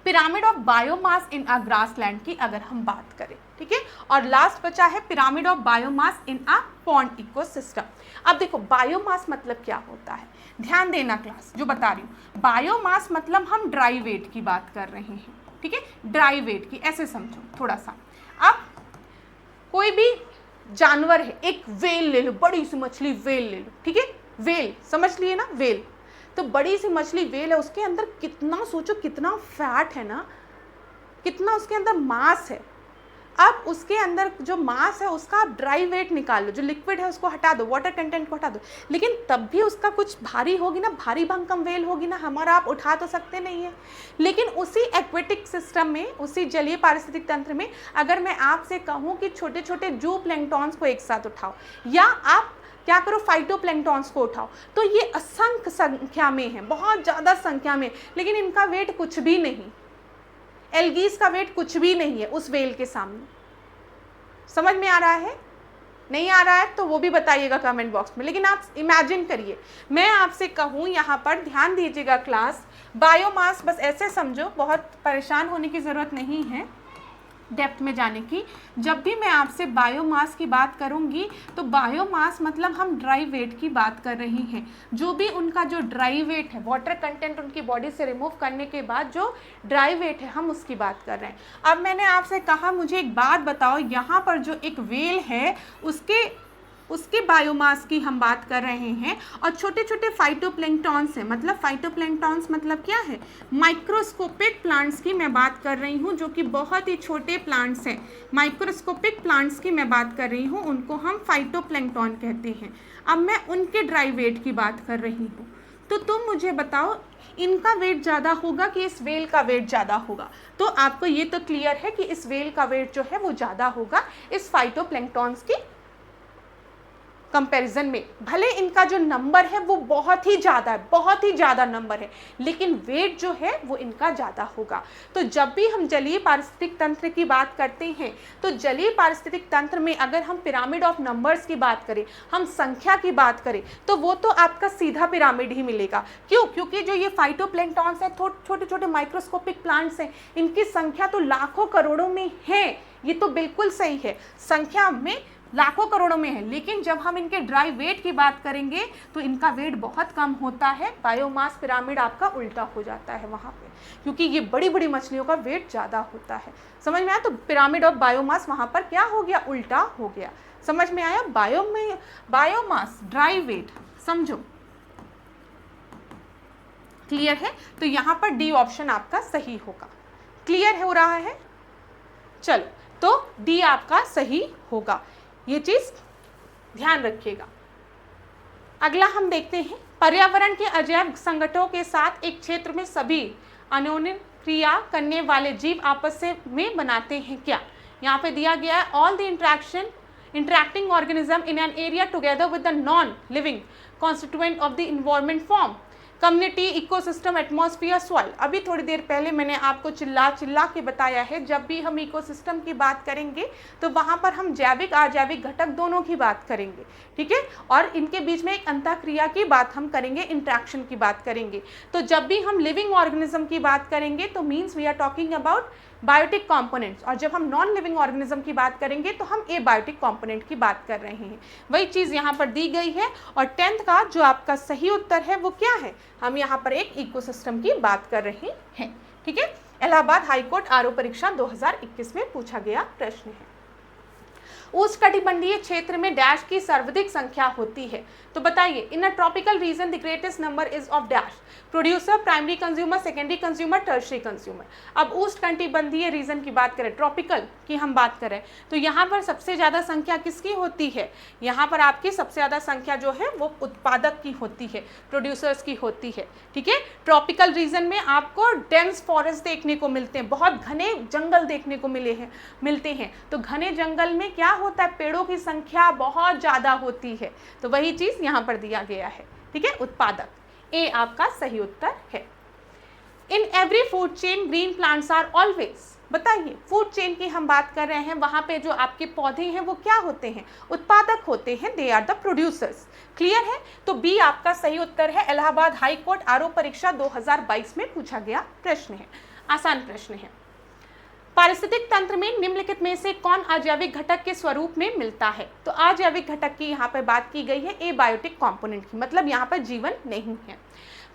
Pyramid of biomass in a grassland की अगर हम बात करें, ठीक है, और लास्ट बचा है pyramid of biomass in a pond ecosystem. अब देखो बायोमास मतलब क्या होता है, ध्यान देना क्लास जो बता रही हूँ। बायोमास मतलब हम ड्राई वेट की बात कर रहे हैं, ठीक है, ड्राई वेट की, ऐसे समझो थोड़ा सा। अब कोई भी जानवर है, एक वेल ले लो, बड़ी सी मछली वेल ले लो, ठीक है, वेल समझ लिए ना, वेल, तो बड़ी सी मछली वेल है, उसके अंदर कितना, सोचो कितना फैट है ना, कितना उसके अंदर मांस है। अब उसके अंदर जो मांस है उसका आप ड्राई वेट निकाल लो, जो लिक्विड है उसको हटा दो, वाटर कंटेंट को हटा दो, लेकिन तब भी उसका कुछ भारी होगी ना, भारी भंकम वेल होगी ना, हमारा आप उठा तो सकते नहीं है। लेकिन उसी एक्वेटिक सिस्टम में, उसी जलीय पारिस्थितिक तंत्र में अगर मैं आपसे कहूँ कि छोटे छोटे जू प्लैंक्टॉन्स को एक साथ उठाओ, या आप क्या करो फाइटोप्लैंक्टॉन्स को उठाओ, तो ये असंख्य संख्या में है, बहुत ज़्यादा संख्या में, लेकिन इनका वेट कुछ भी नहीं, एल्गीज का वेट कुछ भी नहीं है उस वेल के सामने। समझ में आ रहा है? नहीं आ रहा है तो वो भी बताइएगा कमेंट बॉक्स में। लेकिन आप इमेजिन करिए, मैं आपसे कहूँ, यहाँ पर ध्यान दीजिएगा क्लास, बायोमास बस ऐसे समझो, बहुत परेशान होने की ज़रूरत नहीं है डेप्थ में जाने की। जब भी मैं आपसे बायोमास की बात करूंगी तो बायोमास मतलब हम ड्राई वेट की बात कर रहे हैं, जो भी उनका जो ड्राई वेट है, वाटर कंटेंट उनकी बॉडी से रिमूव करने के बाद जो ड्राई वेट है हम उसकी बात कर रहे हैं। अब मैंने आपसे कहा मुझे एक बात बताओ, यहाँ पर जो एक वेल है उसके बायोमास की हम बात कर रहे हैं, और छोटे छोटे फाइटोप्लैंक्टॉन्स हैं, मतलब फाइटोप्लैंक्टॉन्स मतलब क्या है, माइक्रोस्कोपिक प्लांट्स की मैं बात कर रही हूँ, जो कि बहुत ही छोटे प्लांट्स हैं, माइक्रोस्कोपिक प्लांट्स की मैं बात कर रही हूँ, उनको हम फाइटोप्लैंक्टॉन कहते हैं। अब मैं उनके ड्राई वेट की बात कर रही हूँ, तो तुम मुझे बताओ इनका वेट ज़्यादा होगा कि इस वेल का वेट ज़्यादा होगा? तो आपको ये तो क्लियर है कि इस वेल का वेट जो है वो ज़्यादा होगा इस फाइटोप्लैंक्टॉन्स की कंपैरिजन में। भले इनका जो नंबर है वो बहुत ही ज़्यादा है, बहुत ही ज़्यादा नंबर है, लेकिन वेट जो है वो इनका ज़्यादा होगा। तो जब भी हम जलीय पारिस्थितिक तंत्र की बात करते हैं तो जलीय पारिस्थितिक तंत्र में अगर हम पिरामिड ऑफ नंबर्स की बात करें, हम संख्या की बात करें, तो वो तो आपका सीधा पिरामिड ही मिलेगा। क्यों? क्योंकि जो ये फाइटोप्लैंक्टॉन्स हैं, छोटे छोटे माइक्रोस्कोपिक प्लांट्स हैं, इनकी संख्या तो लाखों करोड़ों में है, ये तो बिल्कुल सही है, संख्या में लाखों करोड़ों में है, लेकिन जब हम इनके ड्राई वेट की बात करेंगे तो इनका वेट बहुत कम होता है, बायोमास पिरामिड आपका उल्टा हो जाता है वहाँ पे, क्योंकि ये बड़ी बड़ी मछलियों का वेट ज़्यादा होता है। समझ में आया? तो पिरामिड ऑफ बायोमास वहाँ पर क्या हो गया, उल्टा हो गया। समझ में आया? बायोमास, ड्राई वेट, समझो, क्लियर है? तो यहाँ पर डी ऑप्शन आपका सही होगा। क्लियर हो रहा है? चलो, तो डी आपका सही होगा, ये चीज ध्यान रखिएगा। अगला हम देखते हैं, पर्यावरण के अजैव संगठनों के साथ एक क्षेत्र में सभी अन्योन्य क्रिया करने वाले जीव आपस में बनाते हैं क्या? यहाँ पे दिया गया है all the interacting organism in an area together with the non-living constituent of the environment form community, ecosystem, atmosphere, soil. अभी थोड़ी देर पहले मैंने आपको चिल्ला के बताया है, जब भी हम इकोसिस्टम की बात करेंगे तो वहाँ पर हम जैविक अजैविक घटक दोनों की बात करेंगे, ठीक है, और इनके बीच में एक अंतःक्रिया की बात हम करेंगे, इंट्रैक्शन की बात करेंगे। तो जब भी हम लिविंग ऑर्गेनिज्म की बात करेंगे तो means we are talking about biotic components, और जब हम नॉन लिविंग ऑर्गेनिज्म की बात करेंगे तो हम एबायोटिक कंपोनेंट की बात कर रहे हैं। वही चीज़ यहाँ पर दी गई है। और 10th का जो आपका सही उत्तर है वो क्या है? हम यहाँ पर एक इकोसिस्टम की बात कर रहे हैं, ठीक है। इलाहाबाद हाईकोर्ट आरओ परीक्षा 2021 में पूछा गया प्रश्न है। उष्णकटिबंधीय क्षेत्र में डैश की सर्वाधिक संख्या होती है, तो बताइए, in a tropical region the greatest number is of dash, producer, primary consumer, secondary consumer, tertiary consumer. अब उष्णकटिबंधीय रीजन की बात करें, ट्रॉपिकल की हम बात करें, तो यहाँ पर सबसे ज़्यादा संख्या किसकी होती है? यहाँ पर आपकी सबसे ज़्यादा संख्या जो है वो उत्पादक की होती है, प्रोड्यूसर्स की होती है, ठीक है। ट्रॉपिकल रीजन में आपको डेंस फॉरेस्ट देखने को मिलते हैं, बहुत घने जंगल देखने को मिलते हैं। तो घने जंगल में क्या होता है? पेड़ों की संख्या बहुत ज़्यादा होती है। तो वही चीज़ यहाँ पर दिया गया है, ठीक है, उत्पादक। ए आपका सही उत्तर है। In every food chain green plants are always, बताइए, फूड चेन की हम बात कर रहे हैं, वहां पे जो आपके पौधे हैं वो क्या होते हैं? उत्पादक होते हैं, they are the producers. Clear है? तो बी आपका सही उत्तर है। इलाहाबाद हाई कोर्ट आरओ परीक्षा 2022 में पूछा गया प्रश्न है, आसान प्रश्न है। पारिस्थितिक तंत्र में निम्नलिखित में से कौन अजैविक घटक के स्वरूप में मिलता है? तो अजैविक घटक की यहाँ पर बात की गई है, एबायोटिक कंपोनेंट की, मतलब यहाँ पर जीवन नहीं है।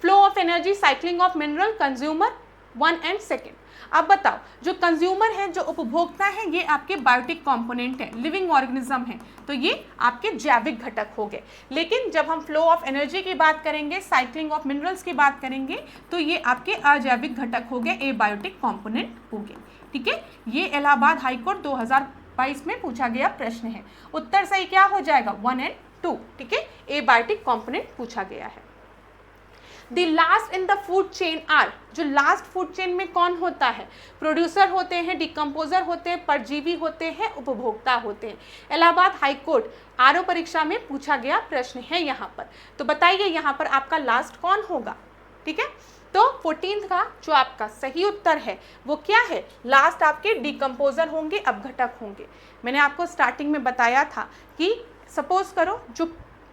Flow of energy, cycling of mineral, consumer 1 and 2। अब बताओ, जो कंज्यूमर है, जो उपभोक्ता है, ये आपके बायोटिक कंपोनेंट है, लिविंग ऑर्गेनिज्म है, तो ये आपके जैविक घटक हो गए। लेकिन जब हम फ्लो ऑफ एनर्जी की बात करेंगे, साइक्लिंग ऑफ मिनरल्स की बात करेंगे, तो ये आपके अजैविक घटक हो गए, एबायोटिक कंपोनेंट हो गए, ठीक है। ये इलाहाबाद हाईकोर्ट 2022 में पूछा गया प्रश्न है। उत्तर सही क्या हो जाएगा? 1 and 2, ठीक है, एबायोटिक कंपोनेंट पूछा गया है। The last in the food chain are, जो लास्ट फूड चेन में कौन होता है? प्रोड्यूसर होते हैं, डिकम्पोजर होते हैं, परजीवी होते हैं, उपभोक्ता होते हैं। इलाहाबाद हाईकोर्ट आरओ परीक्षा में पूछा गया प्रश्न है यहाँ पर। तो बताइए यहाँ पर आपका लास्ट कौन होगा, ठीक है। तो 14th का जो आपका सही उत्तर है वो क्या है? लास्ट आपके डिकम्पोजर होंगे, अपघटक होंगे। मैंने आपको स्टार्टिंग में बताया था कि सपोज करो जो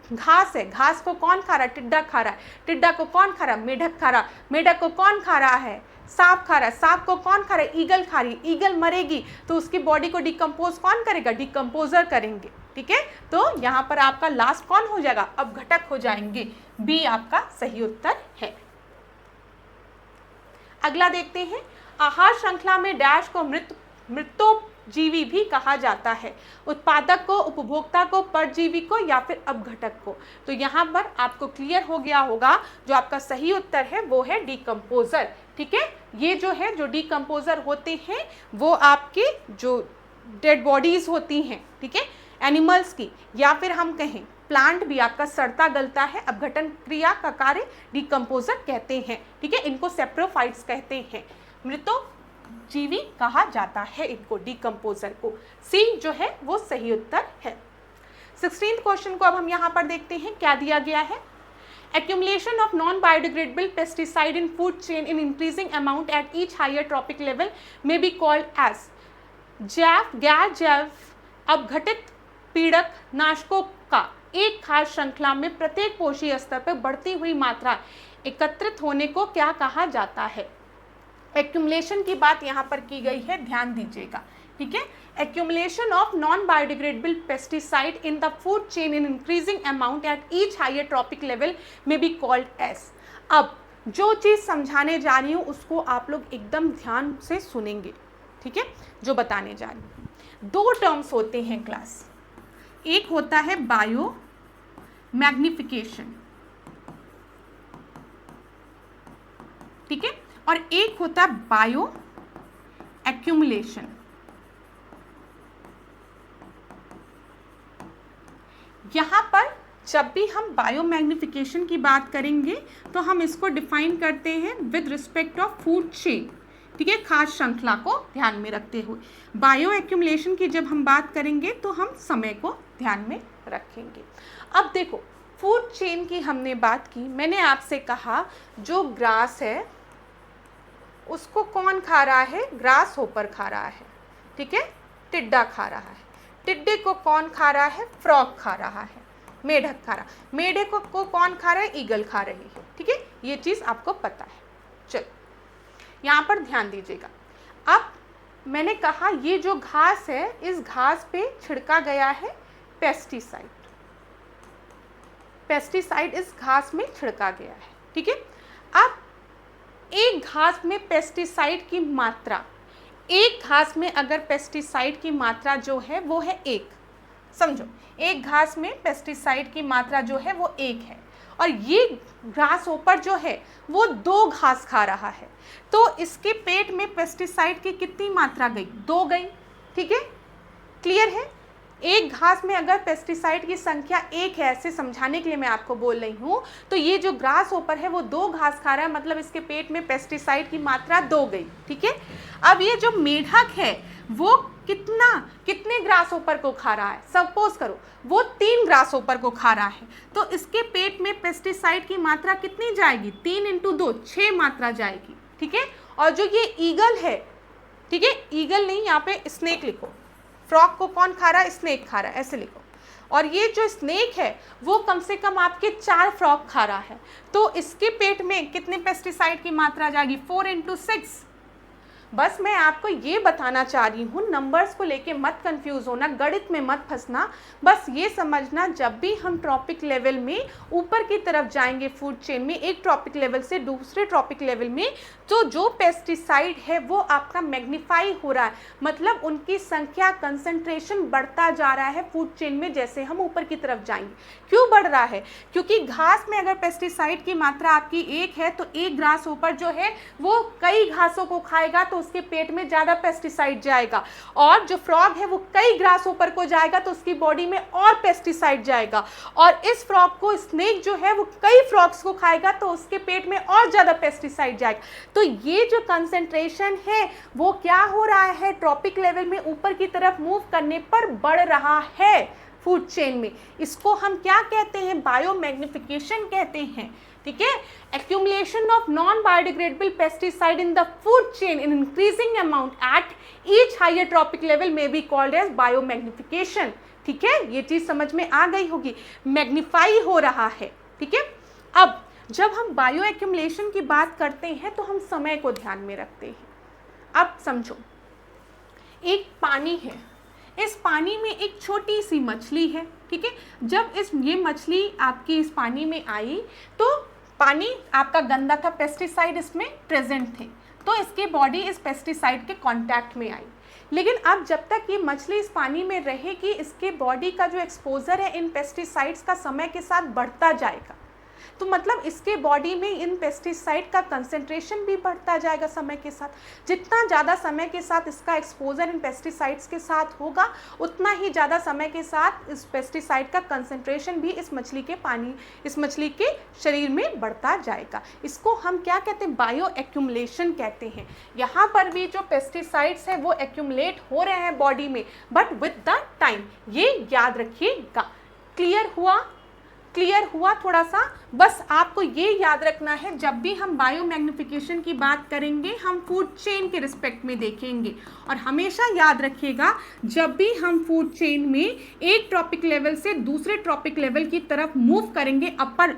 घास है, घास को कौन खा रहा है? टिड्डा खा रहा है। टिड्डा को कौन खा रहा है? मेढक खा रहा है। मेढक को कौन खा रहा है? सांप खा रहा है। सांप को कौन खा रहा है? ईगल खा रही है। ईगल मरेगी तो उसकी बॉडी को डिकम्पोज कौन करेगा? डिकम्पोजर करेंगे, ठीक है। तो यहाँ पर आपका लास्ट कौन हो जाएगा? अपघटक हो जाएंगे। बी आपका सही उत्तर है। अगला देखते हैं, आहार श्रृंखला में डैश को मृतोपजीवी भी कहा जाता है, उत्पादक को, उपभोक्ता को, परजीवी को या फिर अपघटक को। तो यहाँ पर आपको क्लियर हो गया होगा, जो आपका सही उत्तर है वो है डिकम्पोजर, ठीक है। ये जो है, जो डिकम्पोजर होते हैं वो आपके जो डेड बॉडीज होती हैं, ठीक है, एनिमल्स की, या फिर हम कहें प्लांट भी आपका सड़ता गलता है, अपघटन क्रिया का कार्य डिकम्पोजर कहते हैं, ठीक है। इनको सेप्रोफाइट्स कहते हैं, मृतोपजीवी कहा जाता है इनको, डिकम्पोजर को। सी जो है वो सही उत्तर है। 16th क्वेश्चन को अब हम यहाँ पर देखते हैं, क्या दिया गया है। Accumulation of non-biodegradable pesticide in food chain in increasing amount at each higher trophic level may be called as जैव, गैर जैव अपघटित पीड़क नाशकों का एक खास श्रृंखला में प्रत्येक पोषीय स्तर पर बढ़ती हुई मात्रा एकत्रित होने को क्या कहा जाता है। एक्यूमुलेशन की बात यहाँ पर की गई है, ध्यान दीजिएगा, ठीक है। Accumulation of non biodegradable pesticide in the food chain in increasing amount at each higher trophic level में बी कॉल्ड एस। अब जो चीज़ समझाने जा रही हूँ उसको आप लोग एकदम ध्यान से सुनेंगे, ठीक है, जो बताने जा रही हूँ। 2 टर्म्स होते हैं क्लास, एक होता है बायो मैग्निफिकेशन, ठीक है, और एक होता है बायो एक्यूमुलेशन। यहां पर जब भी हम बायो मैग्निफिकेशन की बात करेंगे तो हम इसको डिफाइन करते हैं with respect of food chain, ठीक है, खाद्य श्रृंखला को ध्यान में रखते हुए। बायो एक्यूमुलेशन की जब हम बात करेंगे तो हम समय को ध्यान में रखेंगे। अब देखो, फूड चेन की हमने बात की, मैंने आपसे कहा जो ग्रास है उसको कौन खा रहा है, ग्रास होपर खा रहा है, ठीक है, टिड्डा खा रहा है। टिड्डे को कौन खा रहा है, फ्रॉग खा रहा है, मेढक खा रहा, मेढक को कौन खा रहा है, ईगल खा रही है, ठीक है, ये चीज़ आपको पता है। चलो यहाँ पर ध्यान दीजिएगा। अब मैंने कहा ये जो घास है, इस घास पे छिड़का गया है पेस्टिसाइड, पेस्टिसाइड इस घास में छिड़का गया है, ठीक है। अब एक घास में पेस्टिसाइड की मात्रा, एक घास में अगर पेस्टिसाइड की मात्रा जो है वो है 1, समझो एक घास में पेस्टिसाइड की मात्रा जो है वो 1 है, और ये ग्रास होपर जो है वो 2 घास खा रहा है, तो इसके पेट में पेस्टिसाइड की कितनी मात्रा गई, 2 गई, ठीक है, क्लियर है। एक घास में अगर पेस्टिसाइड की संख्या 1 है, ऐसे समझाने के लिए मैं आपको बोल रही हूँ, तो ये जो ग्रास होपर है वो 2 घास खा रहा है, मतलब इसके पेट में पेस्टिसाइड की मात्रा 2 गई, ठीक है। अब ये जो मेढक है वो कितने ग्रास होपर को खा रहा है, सपोज करो वो 3 ग्रास होपर को खा रहा है, तो इसके पेट में पेस्टिसाइड की मात्रा कितनी जाएगी, 3 × 2 6 मात्रा जाएगी, ठीक है। और जो ये ईगल है, ठीक है, ईगल नहीं, यहाँ पे स्नेक लिखो, फ्रॉग को कौन खा रहा है, स्नेक खा रहा है, ऐसे लिखो, और ये जो स्नेक है वो कम से कम आपके 4 फ्रॉग खा रहा है, तो इसके पेट में कितने पेस्टिसाइड की मात्रा जाएगी, 4 × 6। बस मैं आपको ये बताना चाह रही हूँ, नंबर्स को लेके मत कंफ्यूज होना, गणित में मत फंसना, बस ये समझना जब भी हम ट्रॉपिक लेवल में ऊपर की तरफ जाएंगे फूड चेन में, एक ट्रॉपिक लेवल से दूसरे ट्रॉपिक लेवल में, तो जो पेस्टिसाइड है वो आपका मैग्नीफाई हो रहा है, मतलब उनकी संख्या, कंसंट्रेशन बढ़ता जा रहा है फूड चेन में जैसे हम ऊपर की तरफ जाएंगे। क्यों बढ़ रहा है, क्योंकि घास में अगर पेस्टिसाइड की मात्रा आपकी 1 है, तो एक ग्रास होपर जो है वो कई घासों को खाएगा, तो उसके पेट में ज़्यादा पेस्टिसाइड जाएगा, और जो फ्रॉग है वो कई ग्रास होपर को जाएगा, तो उसकी बॉडी में और पेस्टिसाइड जाएगा, और इस फ्रॉग को, स्नेक जो है वो कई फ्रॉग्स को खाएगा, तो उसके पेट में और ज़्यादा पेस्टिसाइड जाएगा। तो ये जो कंसंट्रेशन है वो क्या हो रहा है, ट्रॉपिक लेवल में ऊपर की तरफ मूव करने पर बढ़ रहा है फूड चेन में। इसको हम क्या कहते हैं, बायो मैग्निफिकेशन कहते हैं, ठीक है। Accumulation of non biodegradable pesticide in the food chain in increasing amount at each higher trophic level में be called as biomagnification, ठीक है, ये चीज समझ में आ गई होगी, मैग्नीफाई हो रहा है, ठीक है। अब जब हम बायो एक्यूमुलेशन की बात करते हैं तो हम समय को ध्यान में रखते हैं। अब समझो, एक पानी है, इस पानी में एक छोटी सी मछली है, ठीक है। जब ये मछली आपकी इस पानी में आई तो पानी आपका गंदा था, पेस्टिसाइड इसमें प्रेजेंट थे, तो इसकी बॉडी इस पेस्टिसाइड के कांटेक्ट में आई। लेकिन अब जब तक ये मछली इस पानी में रहेगी, इसके बॉडी का जो एक्सपोजर है इन पेस्टिसाइड्स का समय के साथ बढ़ता जाएगा, तो मतलब इसके बॉडी में इन पेस्टिसाइड का कंसंट्रेशन भी बढ़ता जाएगा समय के साथ। जितना ज़्यादा समय के साथ इसका एक्सपोजर इन पेस्टिसाइड्स के साथ होगा, उतना ही ज़्यादा समय के साथ इस पेस्टिसाइड का कंसंट्रेशन भी इस मछली के शरीर में बढ़ता जाएगा। इसको हम क्या कहते हैं, बायो एक्यूमुलेशन कहते हैं। यहाँ पर भी जो पेस्टिसाइड्स हैं वो एक्यूमुलेट हो रहे हैं बॉडी में, बट विद द टाइम, ये याद रखिएगा। क्लियर हुआ थोड़ा सा, बस आपको ये याद रखना है, जब भी हम बायो मैग्निफिकेशन की बात करेंगे हम फूड चेन के रिस्पेक्ट में देखेंगे, और हमेशा याद रखिएगा जब भी हम फूड चेन में एक ट्रॉपिक लेवल से दूसरे ट्रॉपिक लेवल की तरफ मूव करेंगे, अपर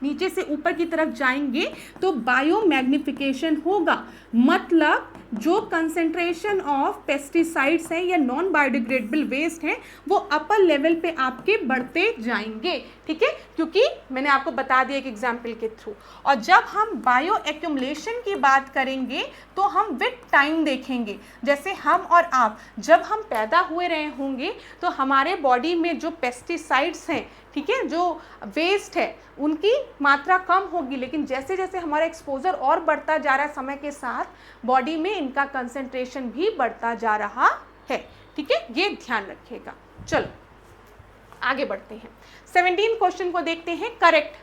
नीचे से ऊपर की तरफ जाएंगे तो बायो मैग्निफिकेशन होगा, मतलब जो कंसेंट्रेशन ऑफ पेस्टिसाइड्स हैं या नॉन बायोडिग्रेडेबल वेस्ट हैं वो अपर लेवल पे आपके बढ़ते जाएंगे, ठीक है, क्योंकि मैंने आपको बता दिया एक एग्जाम्पल के थ्रू। और जब हम बायो एक्यूमुलेशन की बात करेंगे तो हम विद टाइम देखेंगे, जैसे हम और आप जब हम पैदा हुए रहे होंगे तो हमारे बॉडी में जो पेस्टिसाइड्स हैं, ठीक है, जो वेस्ट है उनकी मात्रा कम होगी, लेकिन जैसे जैसे हमारा एक्सपोजर और बढ़ता जा रहा है समय के साथ बॉडी में इनका कंसंट्रेशन भी बढ़ता जा रहा है, ठीक है, ये ध्यान रखिएगा। चलो आगे बढ़ते हैं। 17 क्वेश्चन को देखते हैं। Correct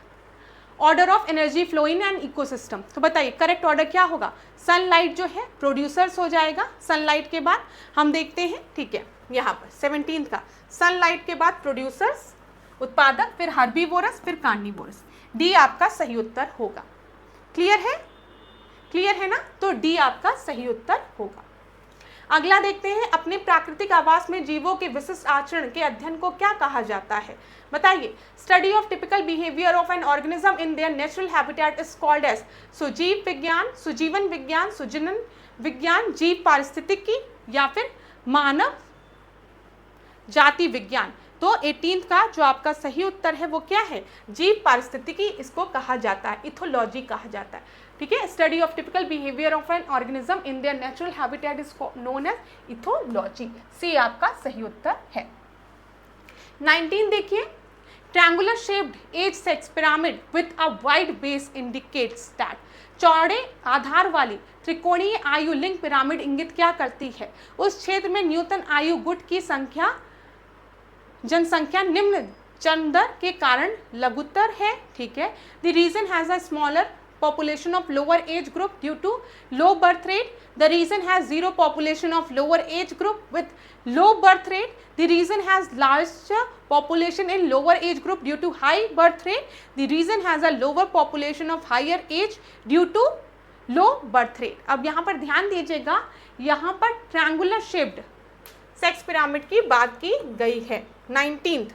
order of energy flow in an ecosystem. तो बताइए करेक्ट ऑर्डर क्या होगा? सनलाइट जो है प्रोड्यूसर्स हो जाएगा, सनलाइट के बाद हम देखते हैं, ठीक है, यहाँ पर 17 का सनलाइट के बाद प्रोड्यूसर्स उत्पादक, फिर हर्बीवोरस, फिर कार्निवोरस। डी आपका सही उत्तर होगा। क्लियर है? क्लियर है ना? तो डी आपका सही उत्तर होगा। अगला देखते हैं, अपने प्राकृतिक आवास में जीवों के विशिष्ट आचरण के अध्ययन को क्या कहा जाता है? बताइए। Study of typical behaviour of an organism in their natural habitat is called as सुजीव विज्ञान, सुजीवन विज्ञान, सुजनन विज्ञान, जीव पारिस्थितिकी या फिर मानव जाति विज्ञान। तो 18 का जो आपका सही उत्तर है वो क्या है? जीव पारिस्थितिकी इसको कहा जाता है, इथोलॉजी कहा जाता है, ठीक है। Study of typical behaviour of an organism in their natural habitat is known as ethology. C आपका सही उत्तर है। 19 देखिए, triangular shaped age sex pyramid with a wide base indicates that. चौड़े आधार वाली त्रिकोणीय आयु लिंक पिरामिड इंगित क्या करती है? उस क्षेत्र में न्यूनतम आयु गुट की जनसंख्या निम्न जन्म दर के कारण लघुतर है, ठीक है। The region has a smaller population of lower age group due to low birth rate. The region has zero population of lower age group with low birth rate. The region has larger population in lower age group due to high birth rate. The region has a lower population of higher age due to low birth rate. अब यहाँ पर ध्यान दीजिएगा, यहाँ पर triangular shaped sex pyramid की बात की गई है 19th।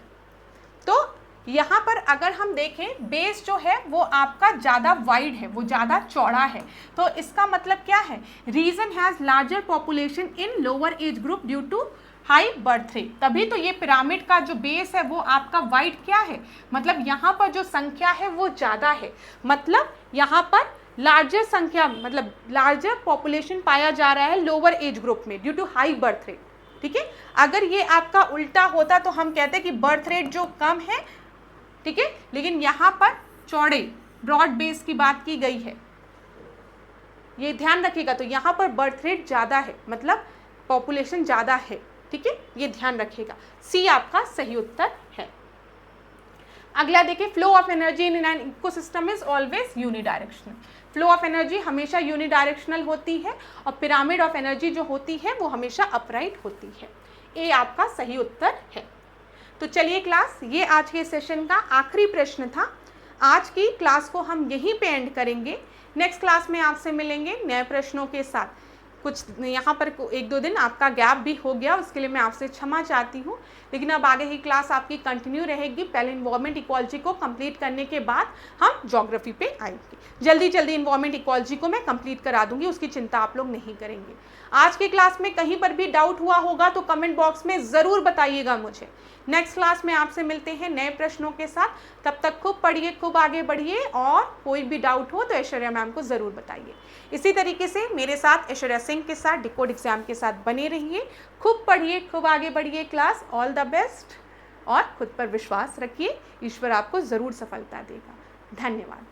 तो यहाँ पर अगर हम देखें बेस जो है वो आपका ज़्यादा वाइड है, वो ज़्यादा चौड़ा है, तो इसका मतलब क्या है? Region has larger population in lower age group due to high birth rate. तभी तो ये पिरामिड का जो बेस है वो आपका वाइड क्या है, मतलब यहाँ पर जो संख्या है वो ज़्यादा है, मतलब यहाँ पर लार्जर संख्या, मतलब लार्जर पॉपुलेशन पाया जा रहा है लोअर एज ग्रुप में due to high birth rate, ठीक है। अगर ये आपका उल्टा होता तो हम कहते कि बर्थ रेट जो कम है, ठीक है, लेकिन यहाँ पर चौड़े ब्रॉड बेस की बात की गई है, ये ध्यान रखिएगा। तो यहाँ पर बर्थ रेट ज़्यादा है, मतलब पॉपुलेशन ज़्यादा है, ठीक है, ये ध्यान रखिएगा। सी आपका सही उत्तर है। अगला देखिए, flow of energy in an ecosystem is always unidirectional. Flow of energy हमेशा यूनिडायरेक्शनल होती है और पिरामिड ऑफ एनर्जी जो होती है वो हमेशा अपराइट होती है। ए आपका सही उत्तर है। तो चलिए क्लास, ये आज के सेशन का आखिरी प्रश्न था। आज की क्लास को हम यहीं पे एंड करेंगे। नेक्स्ट क्लास में आपसे मिलेंगे नए प्रश्नों के साथ। कुछ यहाँ पर 1-2 दिन आपका गैप भी हो गया, उसके लिए मैं आपसे क्षमा चाहती हूँ, लेकिन अब आगे की क्लास आपकी कंटिन्यू रहेगी। पहले इन्वायरमेंट इकोलॉजी को कंप्लीट करने के बाद हम ज्योग्राफी पे आएंगे। जल्दी जल्दी इन्वायरमेंट इकोलॉजी को मैं कंप्लीट करा दूंगी, उसकी चिंता आप लोग नहीं करेंगे। आज की क्लास में कहीं पर भी डाउट हुआ होगा तो कमेंट बॉक्स में ज़रूर बताइएगा मुझे। नेक्स्ट क्लास में आपसे मिलते हैं नए प्रश्नों के साथ। तब तक खूब पढ़िए, खूब आगे बढ़िए, और कोई भी डाउट हो तो ऐश्वर्या मैम को ज़रूर बताइए। इसी तरीके से मेरे साथ ऐश्वर्या सिंह के साथ डिकोड एग्जाम के साथ बने रहिए। खूब पढ़िए, खूब आगे बढ़िए। क्लास ऑल द बेस्ट, और खुद पर विश्वास रखिए, ईश्वर आपको ज़रूर सफलता देगा। धन्यवाद।